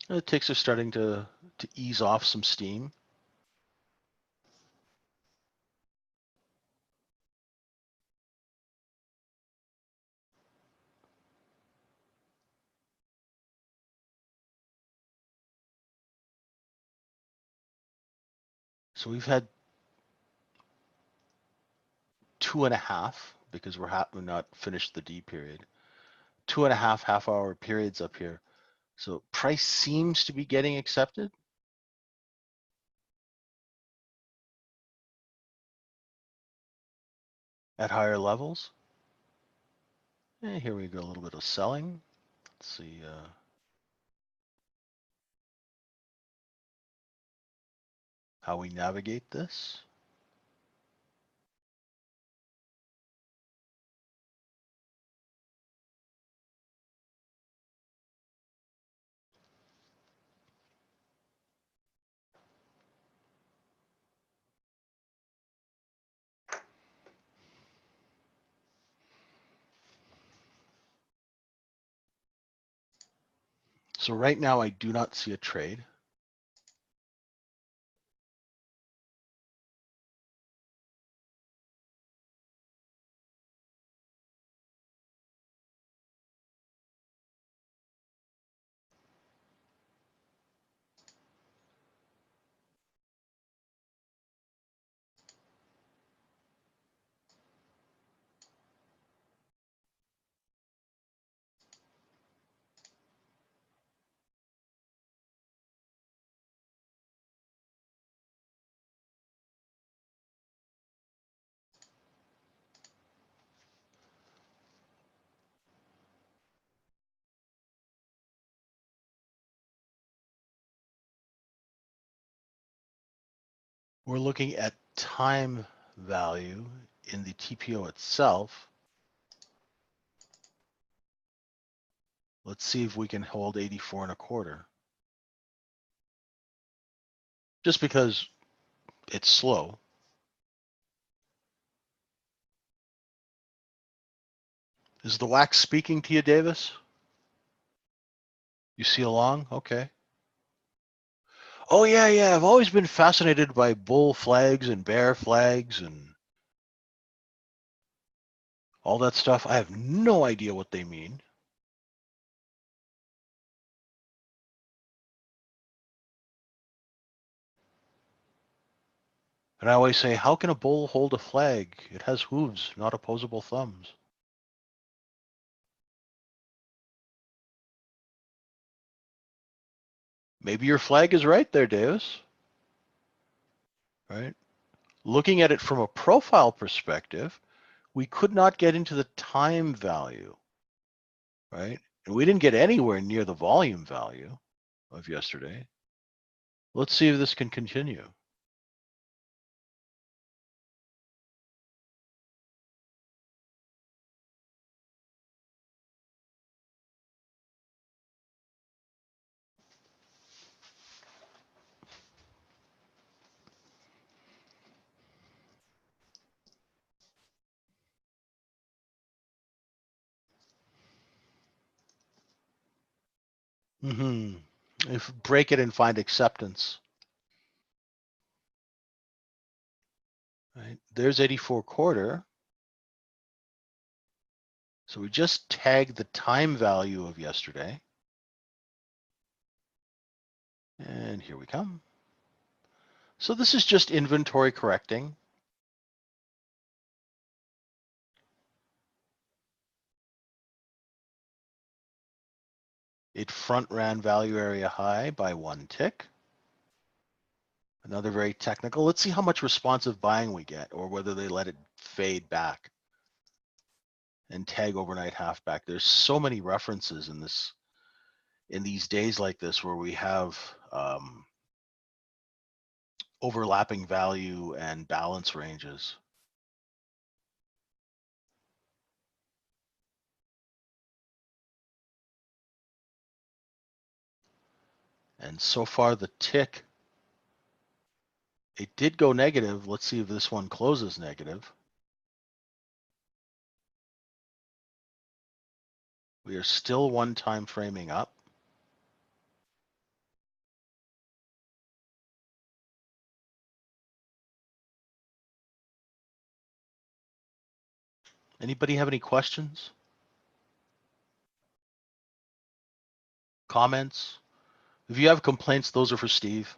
The ticks are starting to ease off some steam. So we've had 2.5 because we're not finished the D period. 2.5 half-hour periods up here. So price seems to be getting accepted at higher levels. And here we go, a little bit of selling. Let's see. How we navigate this. So right now I do not see a trade. We're looking at time value in the TPO itself. Let's see if we can hold 84.25. Just because it's slow. Is the wax speaking to you, Davis? You see along? Okay. Oh yeah, yeah. I've always been fascinated by bull flags and bear flags and all that stuff. I have no idea what they mean. And I always say, how can a bull hold a flag? It has hooves, not opposable thumbs. Maybe your flag is right there, Davis. Right? Looking at it from a profile perspective, we could not get into the time value, right? And we didn't get anywhere near the volume value of yesterday. Let's see if this can continue. If break it and find acceptance. Right? There's 84.25. So we just tagged the time value of yesterday. And here we come. So this is just inventory correcting. It front ran value area high by 1 tick. Another very technical. Let's see how much responsive buying we get, or whether they let it fade back and tag overnight half back. There's so many references in this, in these days like this, where we have overlapping value and balance ranges. And so far the tick, it did go negative. Let's see if this one closes negative. We are still 1 time framing up. Anybody have any questions? Comments? If you have complaints, those are for Steve.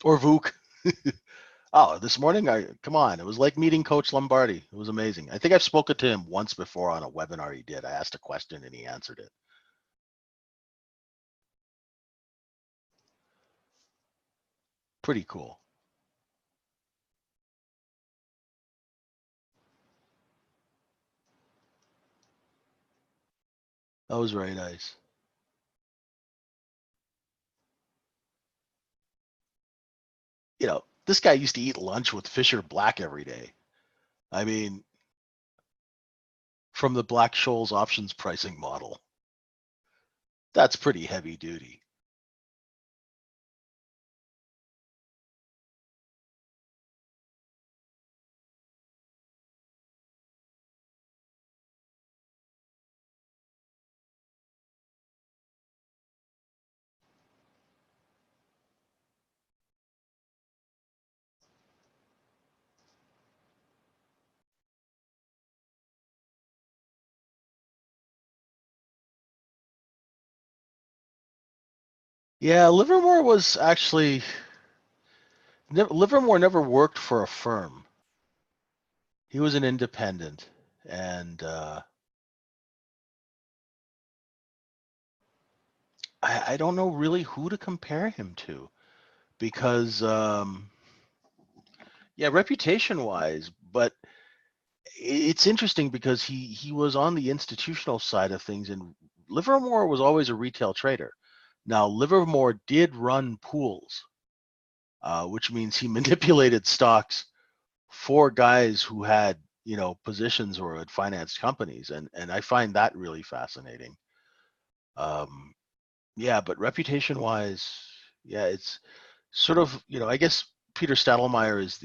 Or Vuk. Oh, this morning, come on. It was like meeting Coach Lombardi. It was amazing. I think I've spoken to him once before on a webinar he did. I asked a question and he answered it. Pretty cool. That was very nice. You know, this guy used to eat lunch with Fisher Black every day. I mean, from the Black Scholes options pricing model. That's pretty heavy duty. Yeah, Livermore was actually, Livermore never worked for a firm. He was an independent, and I don't know really who to compare him to, because yeah, reputation wise, but it's interesting because he was on the institutional side of things, and Livermore was always a retail trader. Now Livermore did run pools, which means he manipulated stocks for guys who had, you know, positions or had financed companies, and I find that really fascinating. Um, yeah, but reputation wise, yeah, it's sort of, you know, I guess Peter Stadelmeyer is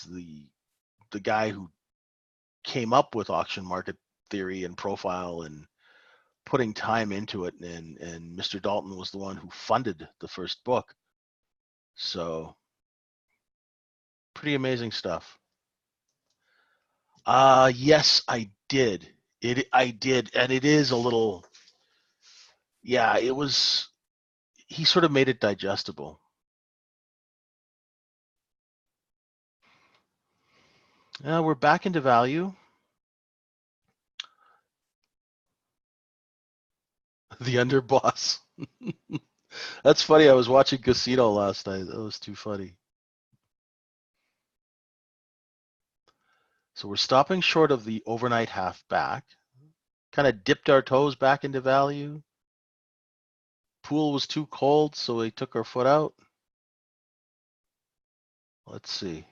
the guy who came up with auction market theory and profile and putting time into it, and Mr. Dalton was the one who funded the first book. So pretty amazing stuff. Yes, I did. I did, and it is a little, yeah, it was, he sort of made it digestible. We're back into value. The underboss. That's funny. I was watching Casino last night. That was too funny. So we're stopping short of the overnight half back. Kind of dipped our toes back into value. Pool was too cold, so we took our foot out. Let's see.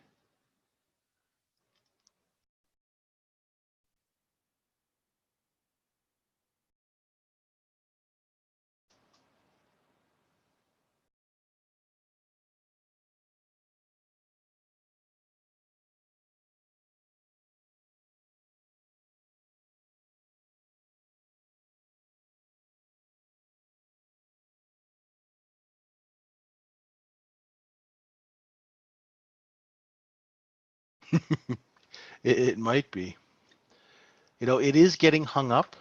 It might be. You know, it is getting hung up.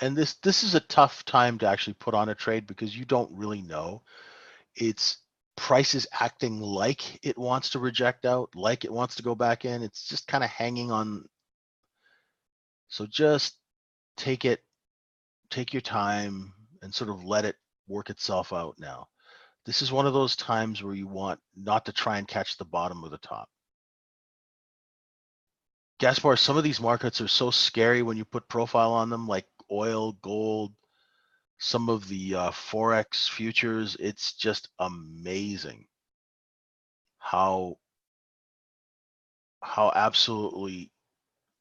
and this is a tough time to actually put on a trade because you don't really know. It's price is acting like it wants to reject out, like it wants to go back in. It's just kind of hanging on. So just take take your time and sort of let it work itself out now. This is one of those times where you want not to try and catch the bottom or the top. Gaspar, some of these markets are so scary when you put profile on them, like oil, gold, some of the Forex futures. It's just amazing how absolutely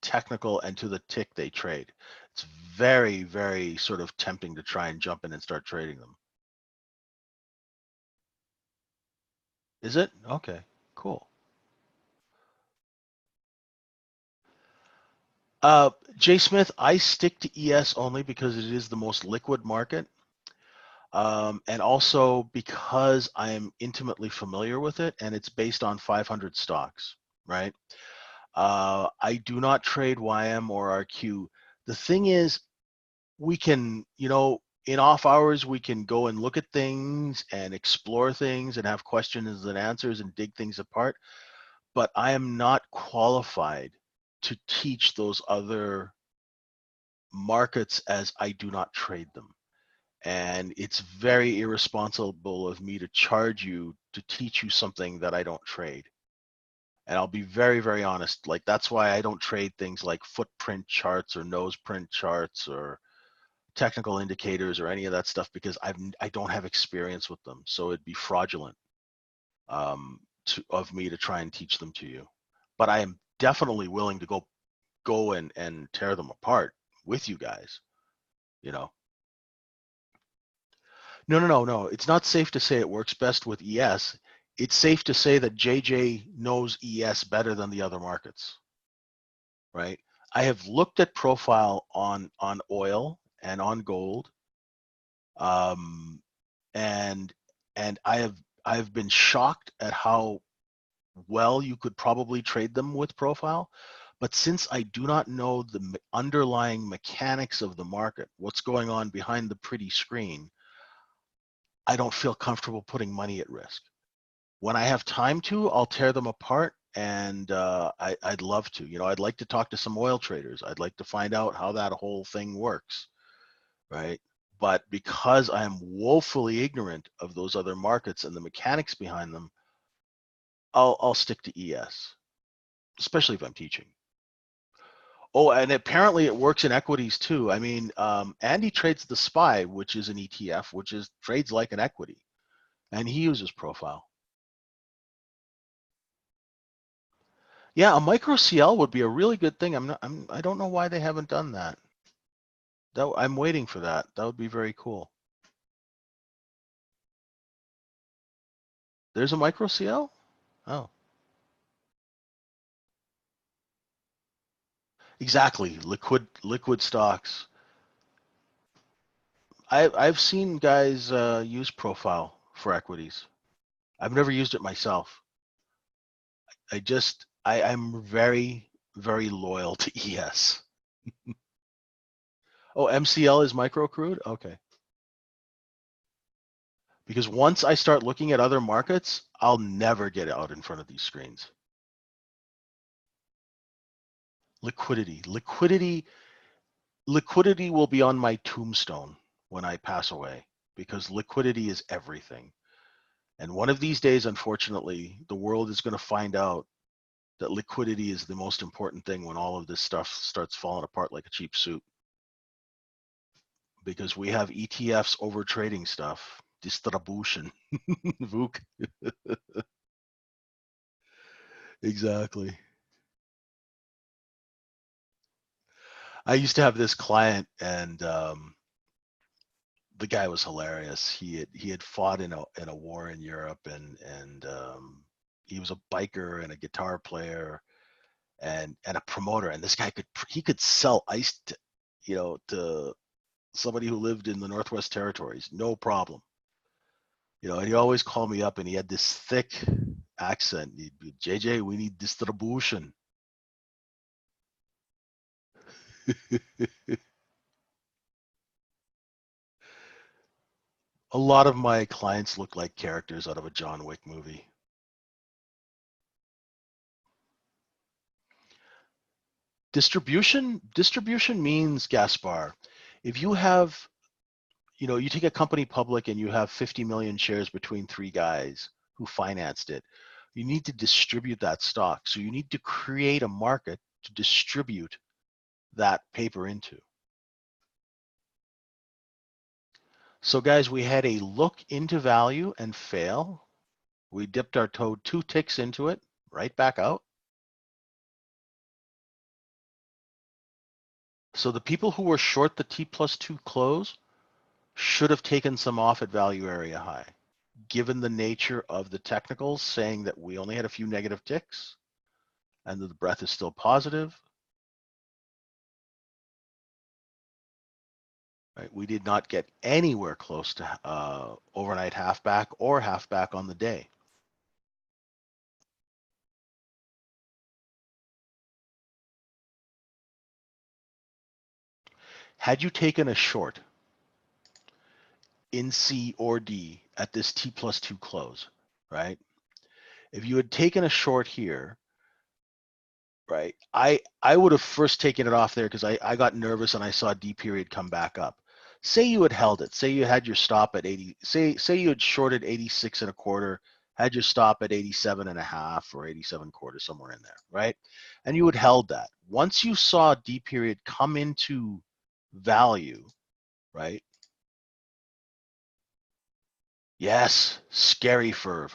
technical and to the tick they trade. It's very, very sort of tempting to try and jump in and start trading them. Is it? Okay, cool. Jay Smith, I stick to ES only because it is the most liquid market. And also because I am intimately familiar with it and it's based on 500 stocks, right? I do not trade YM or RQ. The thing is, we can, in off hours, we can go and look at things and explore things and have questions and answers and dig things apart. But I am not qualified to teach those other markets as I do not trade them. And it's very irresponsible of me to charge you to teach you something that I don't trade. And I'll be very, very honest. Like, that's why I don't trade things like footprint charts or nose print charts or technical indicators or any of that stuff because I don't have experience with them. So it'd be fraudulent of me to try and teach them to you. But I am definitely willing to go and tear them apart with you guys, you know. No. It's not safe to say it works best with ES. It's safe to say that JJ knows ES better than the other markets, right? I have looked at profile on oil and on gold, and I've been shocked at how well you could probably trade them with profile. But since I do not know the underlying mechanics of the market, what's going on behind the pretty screen, I don't feel comfortable putting money at risk. When I have time to, I'll tear them apart, and I'd love to. I'd like to talk to some oil traders. I'd like to find out how that whole thing works, right? But because I am woefully ignorant of those other markets and the mechanics behind them, I'll stick to ES, especially if I'm teaching. Oh, and apparently it works in equities too. I mean, Andy trades the SPY, which is an ETF, which is trades like an equity, and he uses profile. Yeah, a micro CL would be a really good thing. I don't know why they haven't done that. I'm waiting for that. That would be very cool. There's a micro CL? Oh. Exactly. Liquid stocks. I've seen guys use profile for equities. I've never used it myself. I'm very, very loyal to ES. Oh, MCL is micro crude? Okay. Because once I start looking at other markets, I'll never get out in front of these screens. Liquidity will be on my tombstone when I pass away because liquidity is everything. And one of these days, unfortunately, the world is going to find out that liquidity is the most important thing when all of this stuff starts falling apart like a cheap suit. Because we have ETFs over trading stuff, distribution, VOOC. Exactly. I used to have this client, and the guy was hilarious. He had fought in a war in Europe, and he was a biker and a guitar player and a promoter. And this guy could sell ice to somebody who lived in the Northwest Territories, no problem. And he always called me up, and he had this thick accent. He'd be, JJ, we need distribution. A lot of my clients look like characters out of a John Wick movie. Distribution means, Gaspar, if you have, you take a company public and you have 50 million shares between three guys who financed it, you need to distribute that stock. So you need to create a market to distribute that paper into. So guys, we had a look into value and fail. We dipped our toe 2 ticks into it, right back out. So the people who were short the T+2 close should have taken some off at value area high. Given the nature of the technicals saying that we only had a few negative ticks and that the breadth is still positive, right? We did not get anywhere close to overnight halfback or halfback on the day. Had you taken a short in C or D at this T+2 close, right? If you had taken a short here, right, I would have first taken it off there because I got nervous and I saw D period come back up. Say you had held it. Say you had your stop at 80. Say you had shorted 86 and a quarter, had your stop at 87 and a half or 87 quarter, somewhere in there, right? And you had held that. Once you saw D period come into value, right? Yes, scary Ferv.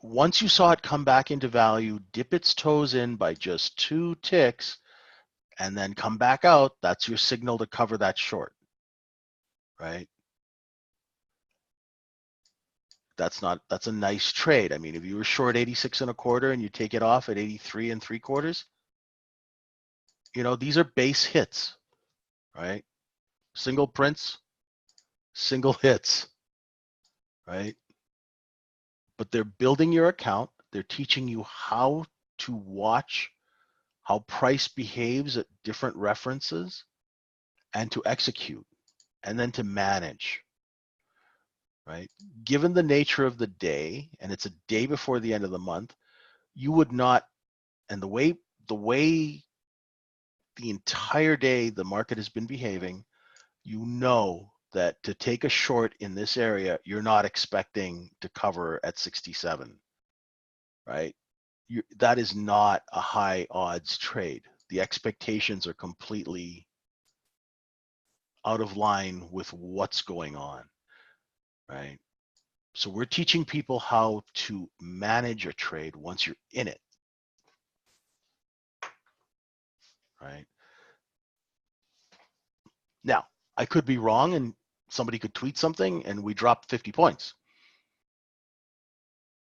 Once you saw it come back into value, dip its toes in by just 2 ticks, and then come back out, that's your signal to cover that short, right? That's a nice trade. I mean, if you were short 86 and a quarter and you take it off at 83 and 3/4, these are base hits, right? Single prints, single hits, right? But they're building your account. They're teaching you how to watch how price behaves at different references and to execute and then to manage, right? Given the nature of the day, and it's a day before the end of the month, you would not, and the way the entire day the market has been behaving, you know that to take a short in this area, you're not expecting to cover at 67, right? That is not a high odds trade. The expectations are completely out of line with what's going on, right? So we're teaching people how to manage a trade once you're in it, right? Now, I could be wrong and somebody could tweet something and we drop 50 points.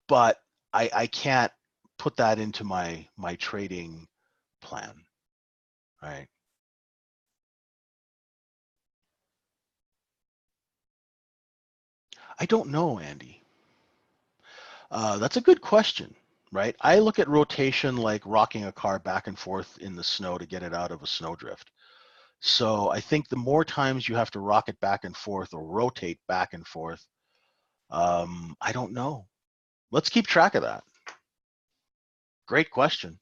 But I can't put that into my trading plan, right? I don't know, Andy. That's a good question, right? I look at rotation like rocking a car back and forth in the snow to get it out of a snowdrift. So I think the more times you have to rock it back and forth or rotate back and forth, I don't know. Let's keep track of that. Great question.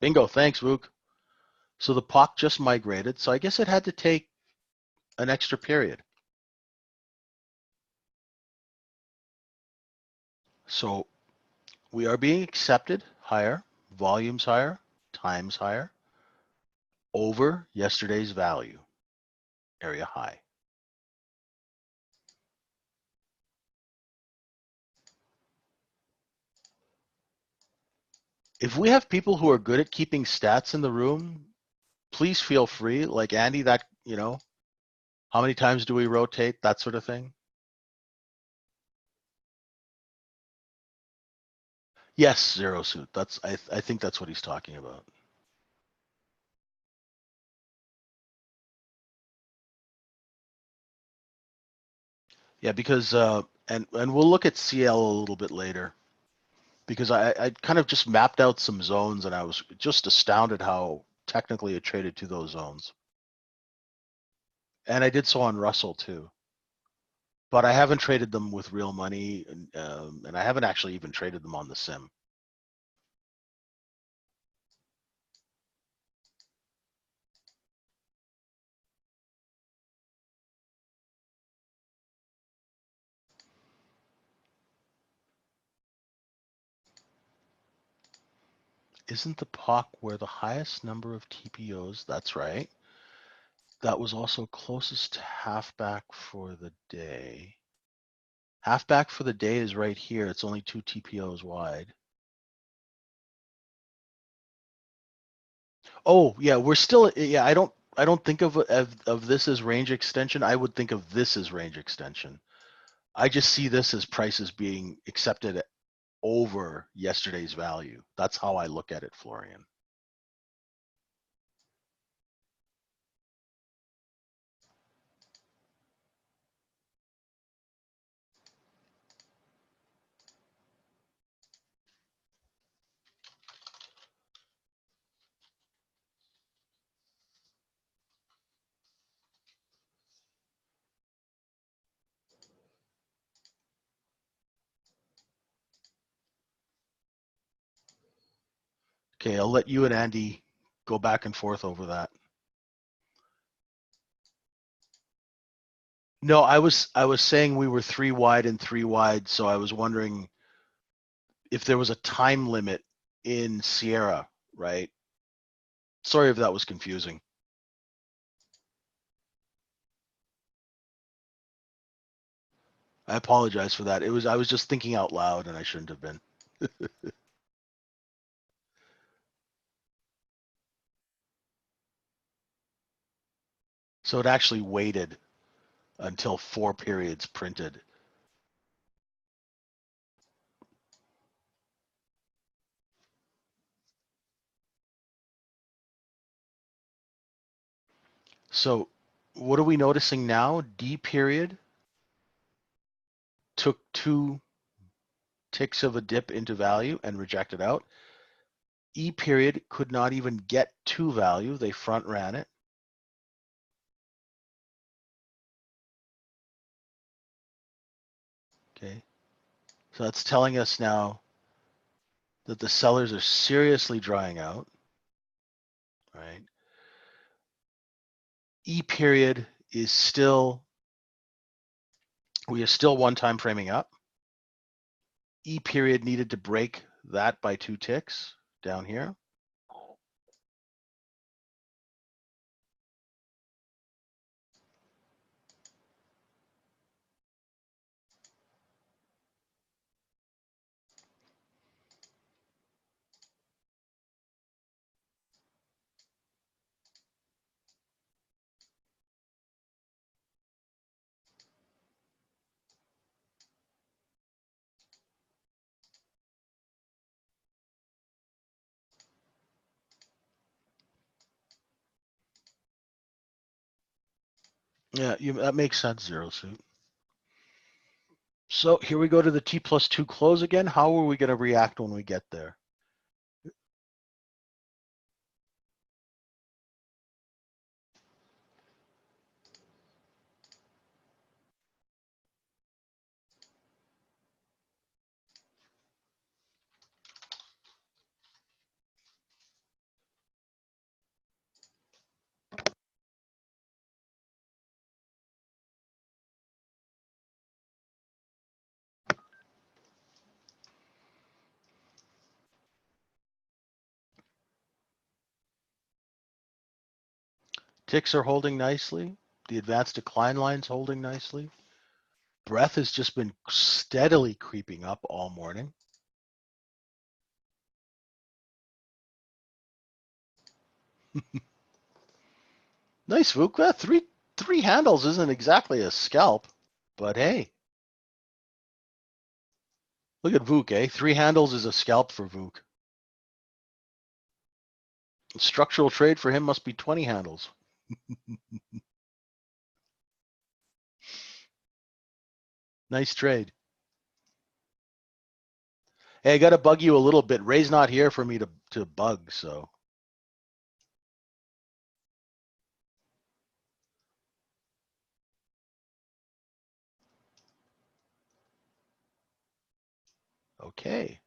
Bingo. Thanks, Wook. So the POC just migrated. So I guess it had to take an extra period. So we are being accepted higher, volumes higher, times higher, over yesterday's value, area high. If we have people who are good at keeping stats in the room, please feel free. Like Andy, how many times do we rotate, that sort of thing? Yes, zero suit. I think that's what he's talking about. Yeah, because and we'll look at CL a little bit later because I kind of just mapped out some zones and I was just astounded how technically it traded to those zones. And I did so on Russell too. But I haven't traded them with real money, and I haven't actually even traded them on the sim. Isn't the POC where the highest number of TPOs? That's right. That was also closest to halfback for the day. Halfback for the day is right here. It's only 2 TPOs wide. Oh, yeah, we're still, yeah, I don't think of this as range extension. I would think of this as range extension. I just see this as prices being accepted over yesterday's value. That's how I look at it, Florian. Okay, I'll let you and Andy go back and forth over that. No, I was saying we were 3 wide and 3 wide, so I was wondering if there was a time limit in Sierra, right? Sorry if that was confusing. I apologize for that. I was just thinking out loud and I shouldn't have been. So it actually waited until 4 periods printed. So what are we noticing now? D period took 2 ticks of a dip into value and rejected out. E period could not even get to value. They front ran it. Okay. So that's telling us now that the sellers are seriously drying out, right? E period is still, we are still one time framing up. E period needed to break that by 2 ticks down here. Yeah, that makes sense, Zero Suit. So here we go to the T+2 close again. How are we going to react when we get there? Ticks are holding nicely. The advanced decline line's holding nicely. Breath has just been steadily creeping up all morning. Nice, Vuk. Three handles isn't exactly a scalp, but hey, look at Vuk, eh? 3 handles is a scalp for Vuk. Structural trade for him must be 20 handles. Nice trade. Hey, I got to bug you a little bit. Ray's not here for me to bug, so. Okay.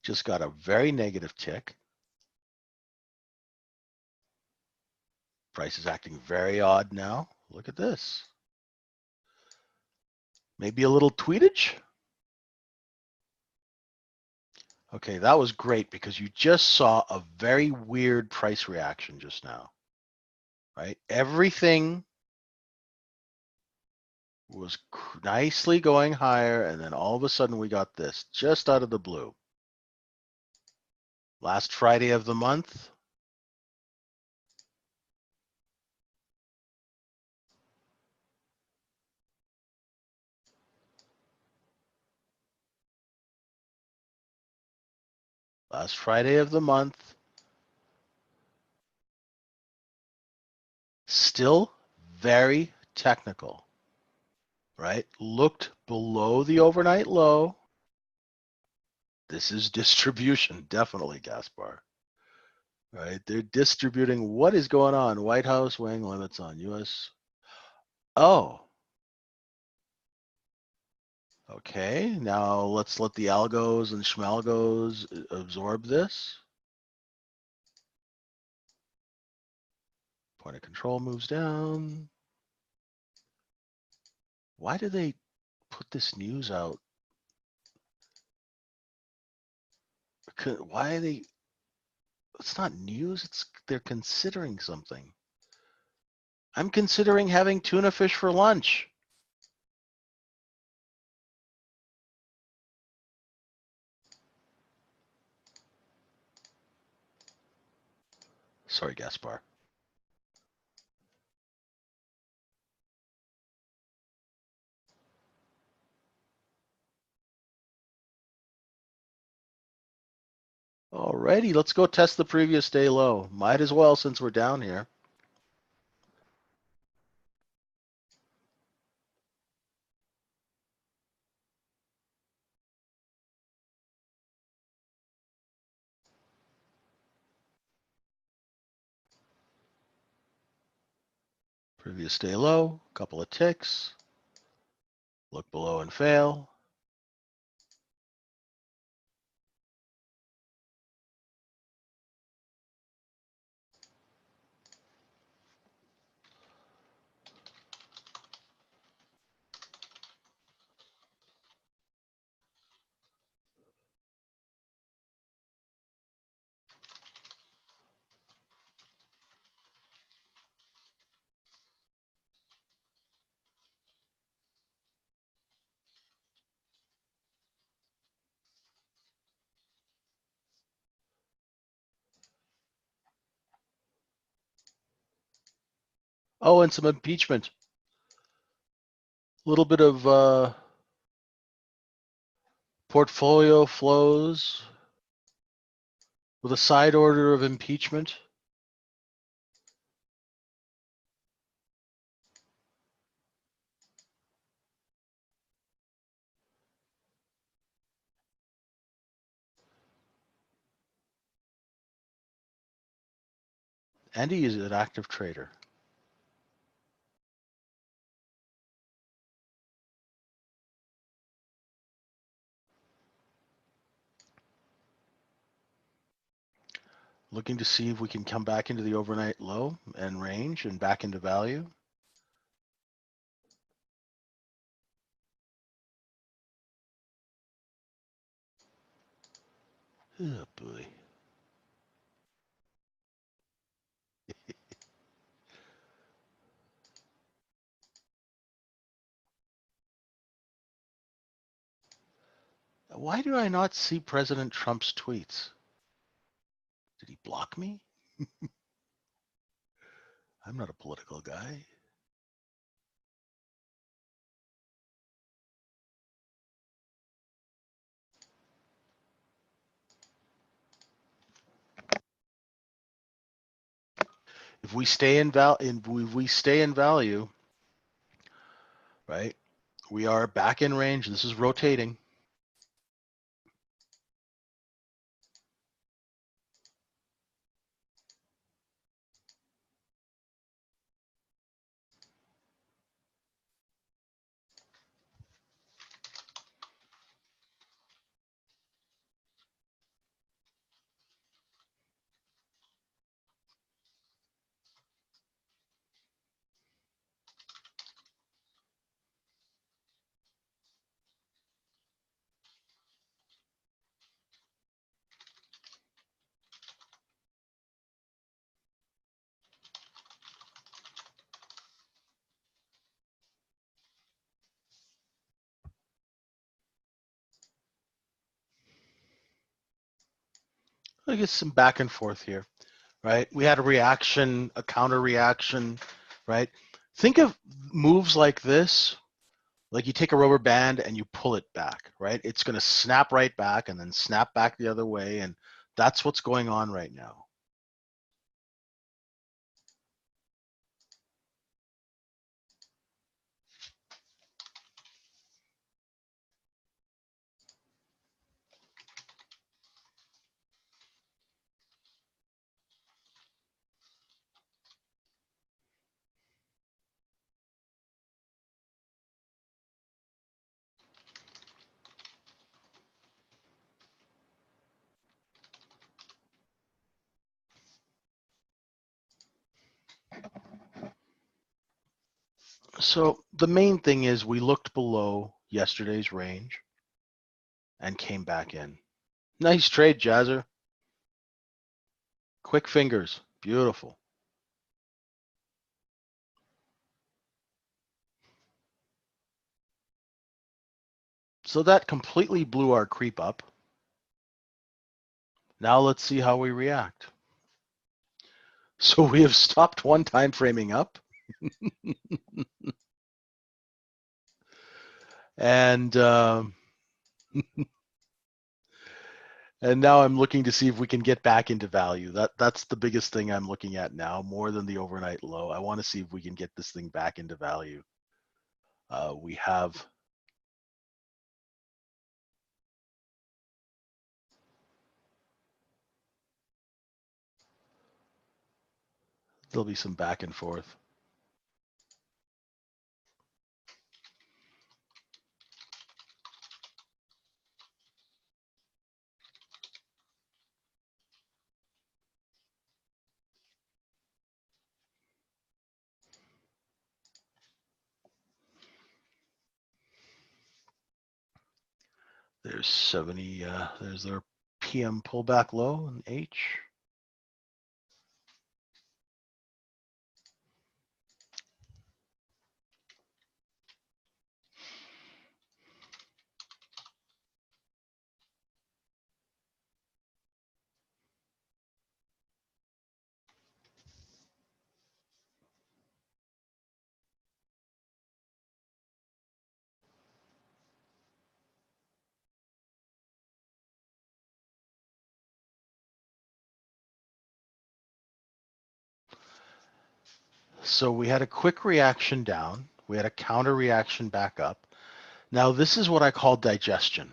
Just got a very negative tick. Price is acting very odd now. Look at this. Maybe a little tweetage? Okay, that was great because you just saw a very weird price reaction just now, right? Everything was nicely going higher, and then all of a sudden we got this just out of the blue. Last Friday of the month. Last Friday of the month. Still very technical, right? Looked below the overnight low. This is distribution, definitely, Gaspar. Right? They're distributing what is going on. White House weighing limits on U.S. Oh. Okay, now let's let the algos and schmalgos absorb this. Point of control moves down. Why do they put this news out? Why are they? It's not news. They're considering something. I'm considering having tuna fish for lunch. Sorry, Gaspar. Alrighty, let's go test the previous day low. Might as well since we're down here. Previous day low, couple of ticks. Look below and fail. Oh, and some impeachment. A little bit of portfolio flows with a side order of impeachment. Andy is an active trader. Looking to see if we can come back into the overnight low and range and back into value. Oh boy. Why do I not see President Trump's tweets? Did he block me? I'm not a political guy. If we stay in value, right? We are back in range. This is rotating. I get some back and forth here, right? We had a reaction, a counter reaction, right? Think of moves like this, like you take a rubber band and you pull it back, right? It's going to snap right back and then snap back the other way. And that's what's going on right now. So the main thing is we looked below yesterday's range and came back in. Nice trade, Jazzer. Quick fingers. Beautiful. So that completely blew our creep up. Now let's see how we react. So we have stopped one time framing up. and and now I'm looking to see if we can get back into value. That's the biggest thing I'm looking at now, more than the overnight low. I want to see if we can get this thing back into value. We have there'll be some back and forth. There's 70. There's their PM pullback low in H. So we had a quick reaction down. We had a counter reaction back up. Now this is what I call digestion,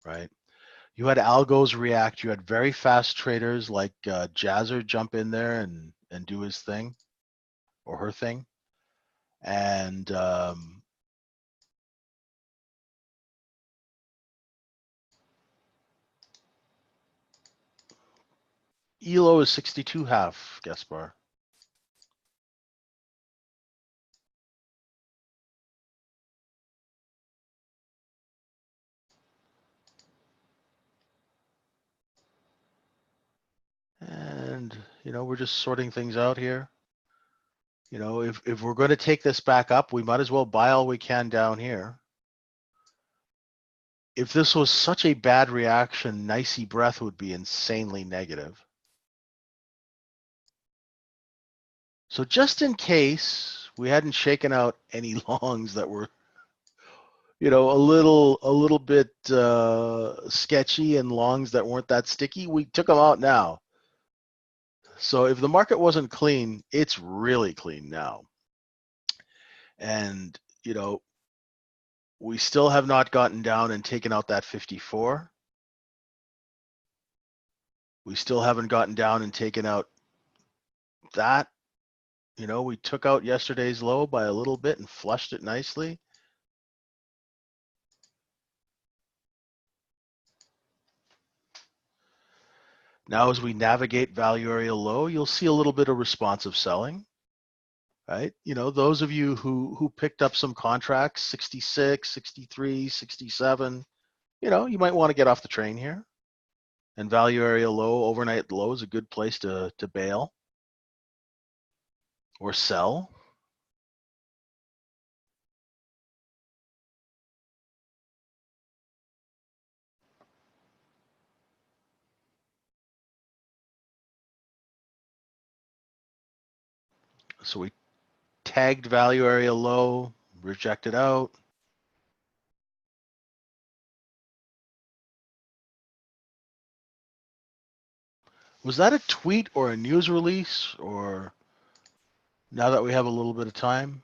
right? You had algos react. You had very fast traders like Jazzer jump in there and do his thing or her thing. And ELO is 62 half, Gaspar. And, we're just sorting things out here. If we're going to take this back up, we might as well buy all we can down here. If this was such a bad reaction, Nicey Breath would be insanely negative. So just in case we hadn't shaken out any longs that were, a little bit sketchy and longs that weren't that sticky, we took them out now. So if the market wasn't clean, it's really clean now. And, We still have not gotten down and taken out that 54. We still haven't gotten down and taken out that. You know, we took out yesterday's low by a little bit and flushed it nicely. Now, as we navigate value area low, you'll see a little bit of responsive selling, right? You know, those of you who picked up some contracts, 66, 63, 67, you know, you might want to get off the train here. And value area low, overnight low is a good place to bail or sell. So we tagged value area low, rejected out. Was that a tweet or a news release, or now that we have a little bit of time?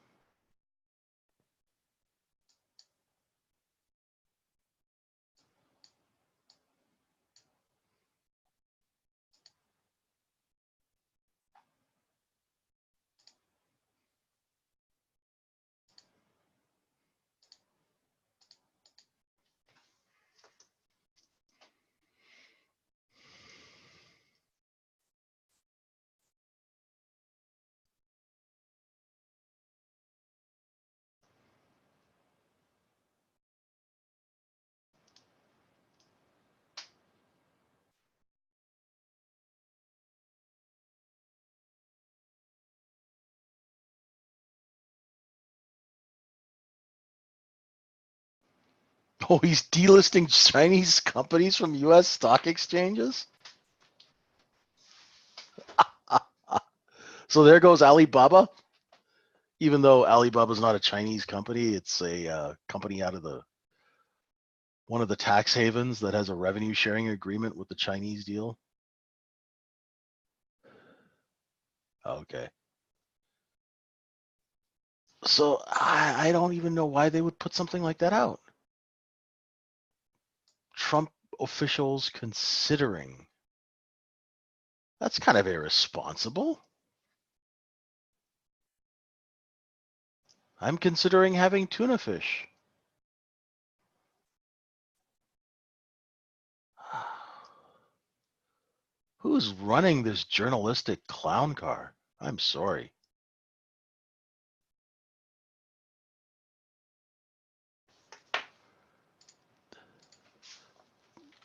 Oh, he's delisting Chinese companies from US stock exchanges? So there goes Alibaba. Even though Alibaba is not a Chinese company, it's a company out of one of the tax havens that has a revenue sharing agreement with the Chinese deal. Okay. So I don't even know why they would put something like that out. Trump officials considering. That's kind of irresponsible. I'm considering having tuna fish. Who's running this journalistic clown car? I'm sorry.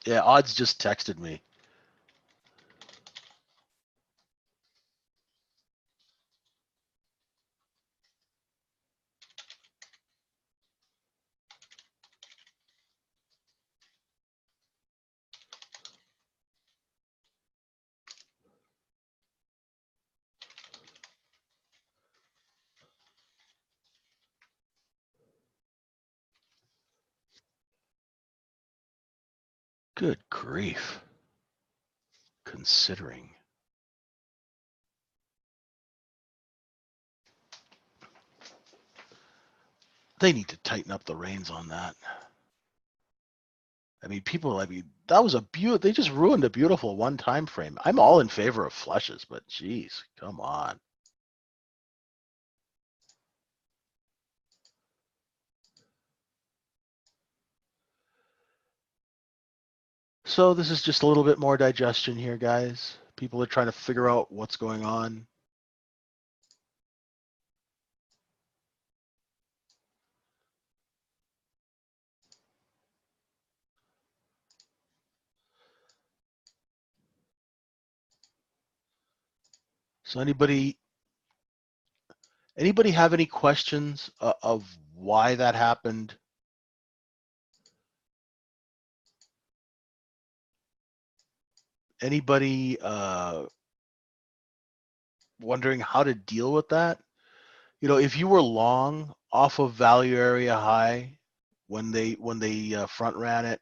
Yeah, Odds just texted me. Good grief. Considering. They need to tighten up the reins on that. I mean, that was they just ruined a beautiful one time frame. I'm all in favor of flushes, but geez, come on. So this is just a little bit more digestion here, guys. People are trying to figure out what's going on. So anybody have any questions of why that happened? Anybody wondering how to deal with that? You know, if you were long off of value area high when they front ran it,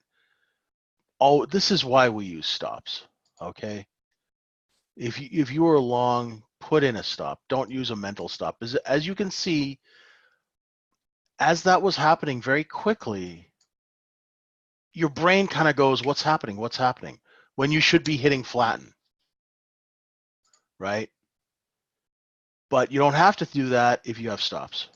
oh, this is why we use stops. Okay, if you were long, put in a stop. Don't use a mental stop. As you can see, as that was happening very quickly, your brain kind of goes, what's happening? What's happening? When you should be hitting flatten, right? But you don't have to do that if you have stops.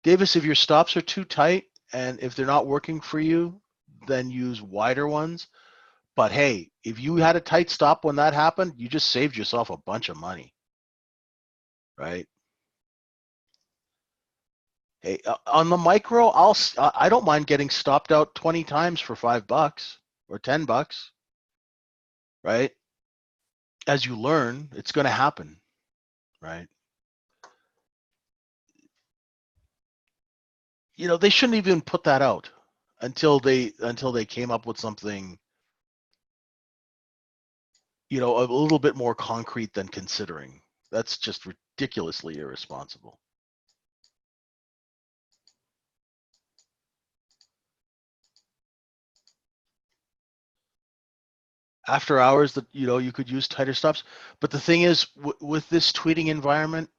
Davis, if your stops are too tight and if they're not working for you, then use wider ones. But hey, if you had a tight stop when that happened, you just saved yourself a bunch of money, right? Hey, on the micro, I don't mind getting stopped out 20 times for $5 or $10, right? As you learn, it's going to happen, right? You know, they shouldn't even put that out until they came up with something, you know, a little bit more concrete than considering. That's just ridiculously irresponsible. After hours, that you know, you could use tighter stops. But the thing is, with this tweeting environment,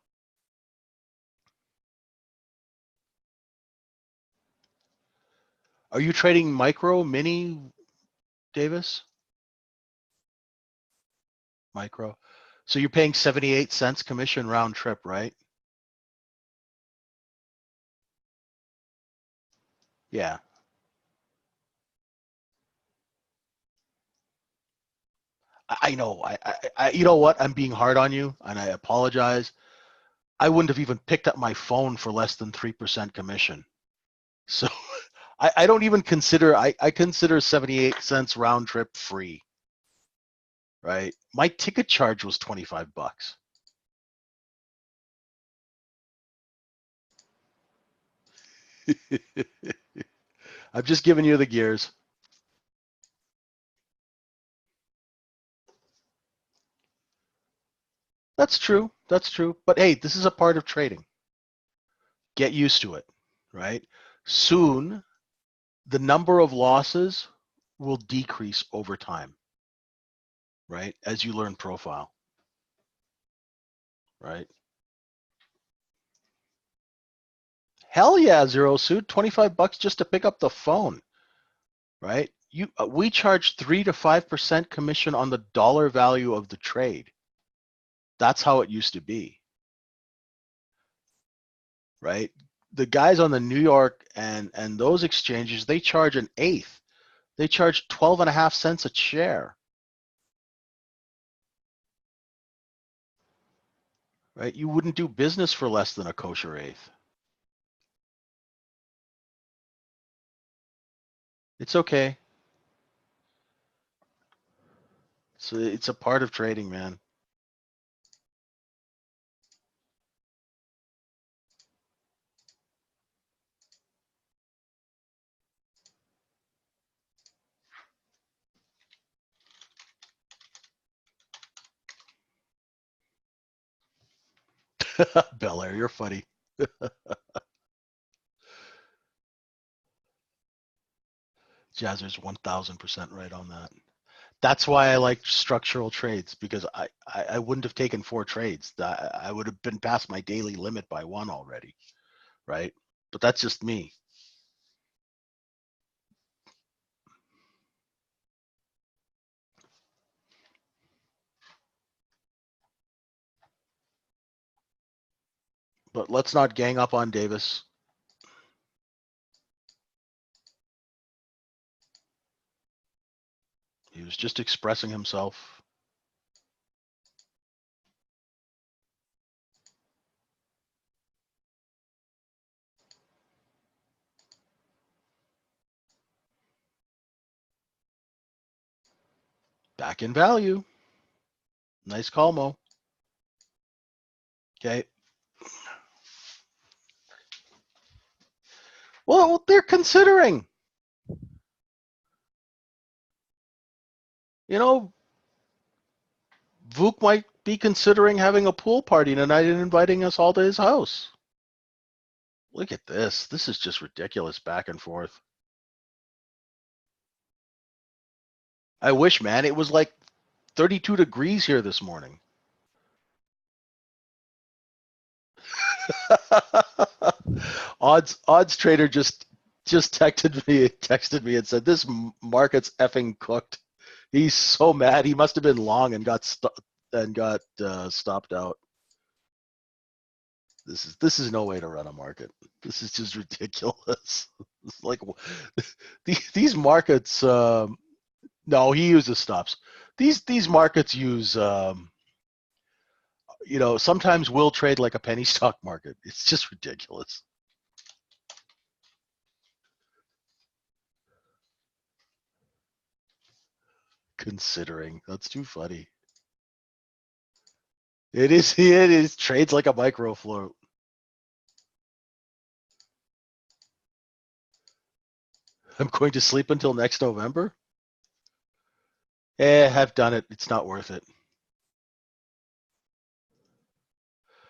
are you trading micro, mini, Davis? Micro. So you're paying 78 cents commission round trip, right? Yeah. I know. You know what? I'm being hard on you, and I apologize. I wouldn't have even picked up my phone for less than 3% commission. So I don't even consider, I consider 78 cents round trip free, right? My ticket charge was $25. I've just given you the gears. That's true. That's true. But hey, this is a part of trading. Get used to it, right? Soon, the number of losses will decrease over time, right? As you learn profile, right? Hell yeah, Zero Suit, $25 just to pick up the phone, right? We charge 3 to 5% commission on the dollar value of the trade. That's how it used to be, right? The guys on the New York and those exchanges, they charge an eighth. They charge 12.5 cents a share, right? You wouldn't do business for less than a kosher eighth. It's okay. So it's a part of trading, man. Bel Air, you're funny. Jazzer's 1000% right on that. That's why I like structural trades, because I wouldn't have taken 4 trades. I would have been past my daily limit by 1 already, right? But that's just me. But let's not gang up on Davis. He was just expressing himself. Back in value. Nice call, Mo. Okay. Well, they're considering. You know, Vuk might be considering having a pool party tonight and inviting us all to his house. Look at this. This is just ridiculous back and forth. I wish, man. It was like 32 degrees here this morning. Odds trader just texted me and said this market's effing cooked. He's so mad. He must have been long and got stopped out. This is no way to run a market. This is just ridiculous. It's like these markets. No, he uses stops. These markets use. Sometimes we'll trade like a penny stock market. It's just ridiculous. Considering that's too funny. It is trades like a micro float. I'm going to sleep until next November. I've done it. It's not worth it.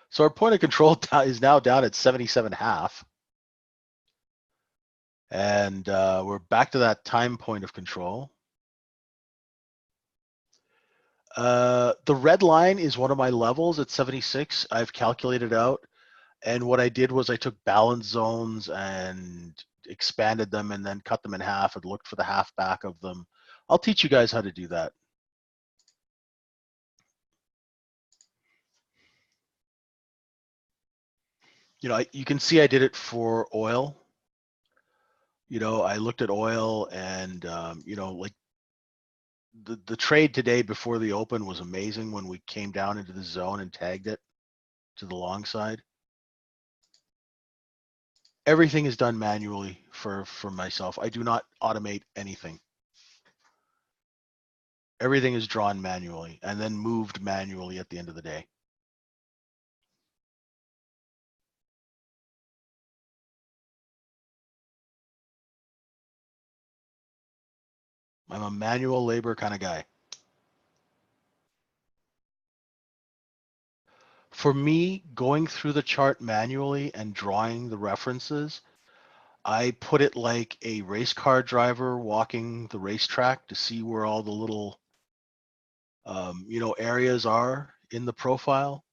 So our point of control is now down at 77.5. And we're back to that time point of control. The red line is one of my levels at 76. I've calculated out. And what I did was I took balance zones and expanded them and then cut them in half and looked for the half back of them. I'll teach you guys how to do that. You can see I did it for oil. I looked at oil and, like the trade today before the open was amazing when we came down into the zone and tagged it to the long side. Everything is done manually for myself. I do not automate anything. Everything is drawn manually and then moved manually at the end of the day. I'm a manual labor kind of guy. For me, going through the chart manually and drawing the references, I put it like a race car driver walking the racetrack to see where all the little, areas are in the profile.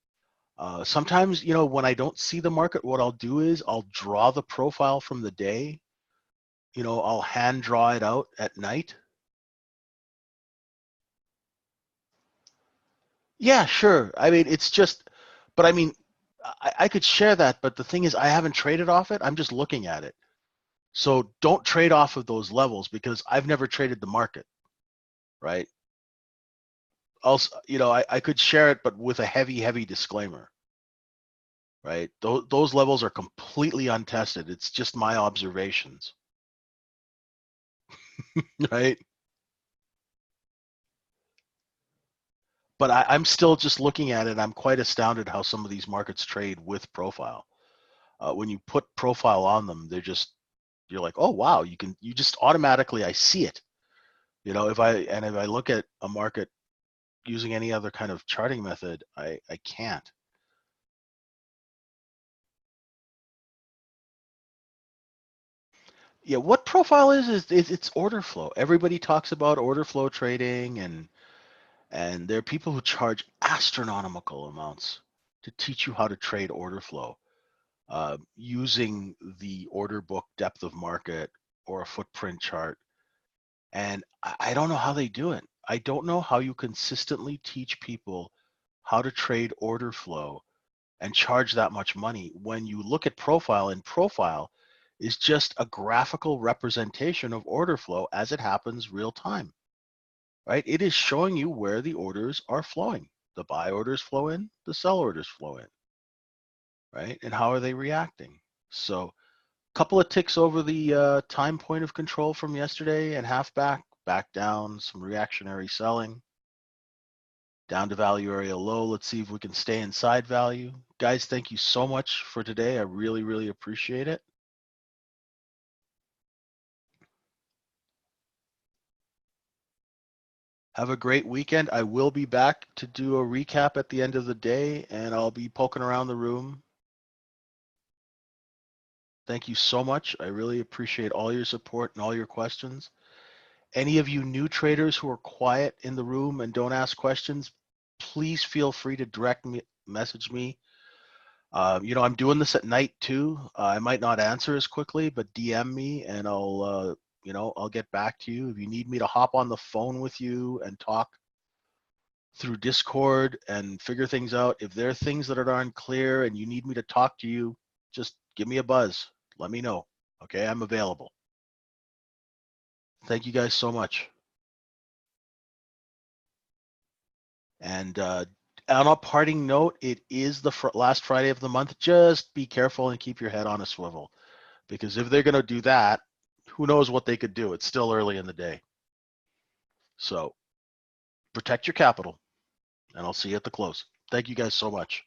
Sometimes, when I don't see the market, what I'll do is I'll draw the profile from the day. I'll hand draw it out at night. Yeah, sure. I mean, but I mean, I could share that, but the thing is, I haven't traded off it. I'm just looking at it. So don't trade off of those levels because I've never traded the market, right? Also, I could share it, but with a heavy disclaimer, right? Those levels are completely untested. It's just my observations, right? But I'm still just looking at it. I'm quite astounded how some of these markets trade with profile. When you put profile on them, you're like, oh wow, you just automatically, I see it. If I look at a market using any other kind of charting method, I can't. Yeah, what profile is it's order flow. Everybody talks about order flow trading, and there are people who charge astronomical amounts to teach you how to trade order flow using the order book depth of market or a footprint chart. And I don't know how they do it. I don't know how you consistently teach people how to trade order flow and charge that much money when you look at profile, and profile is just a graphical representation of order flow as it happens real time, right? It is showing you where the orders are flowing. The buy orders flow in, the sell orders flow in, right? And how are they reacting? So couple of ticks over the time point of control from yesterday and half back down, some reactionary selling, down to value area low. Let's see if we can stay inside value. Guys, thank you so much for today. I really appreciate it. Have a great weekend. I will be back to do a recap at the end of the day, and I'll be poking around the room. Thank you so much. I really appreciate all your support and all your questions. Any of you new traders who are quiet in the room and don't ask questions, please feel free to direct message me. I'm doing this at night too. I might not answer as quickly, but DM me and I'll get back to you. If you need me to hop on the phone with you and talk through Discord and figure things out, if there are things that are unclear and you need me to talk to you, just give me a buzz. Let me know. Okay, I'm available. Thank you guys so much. And on a parting note, it is the last Friday of the month. Just be careful and keep your head on a swivel, because if they're going to do that, who knows what they could do? It's still early in the day. So protect your capital, and I'll see you at the close. Thank you guys so much.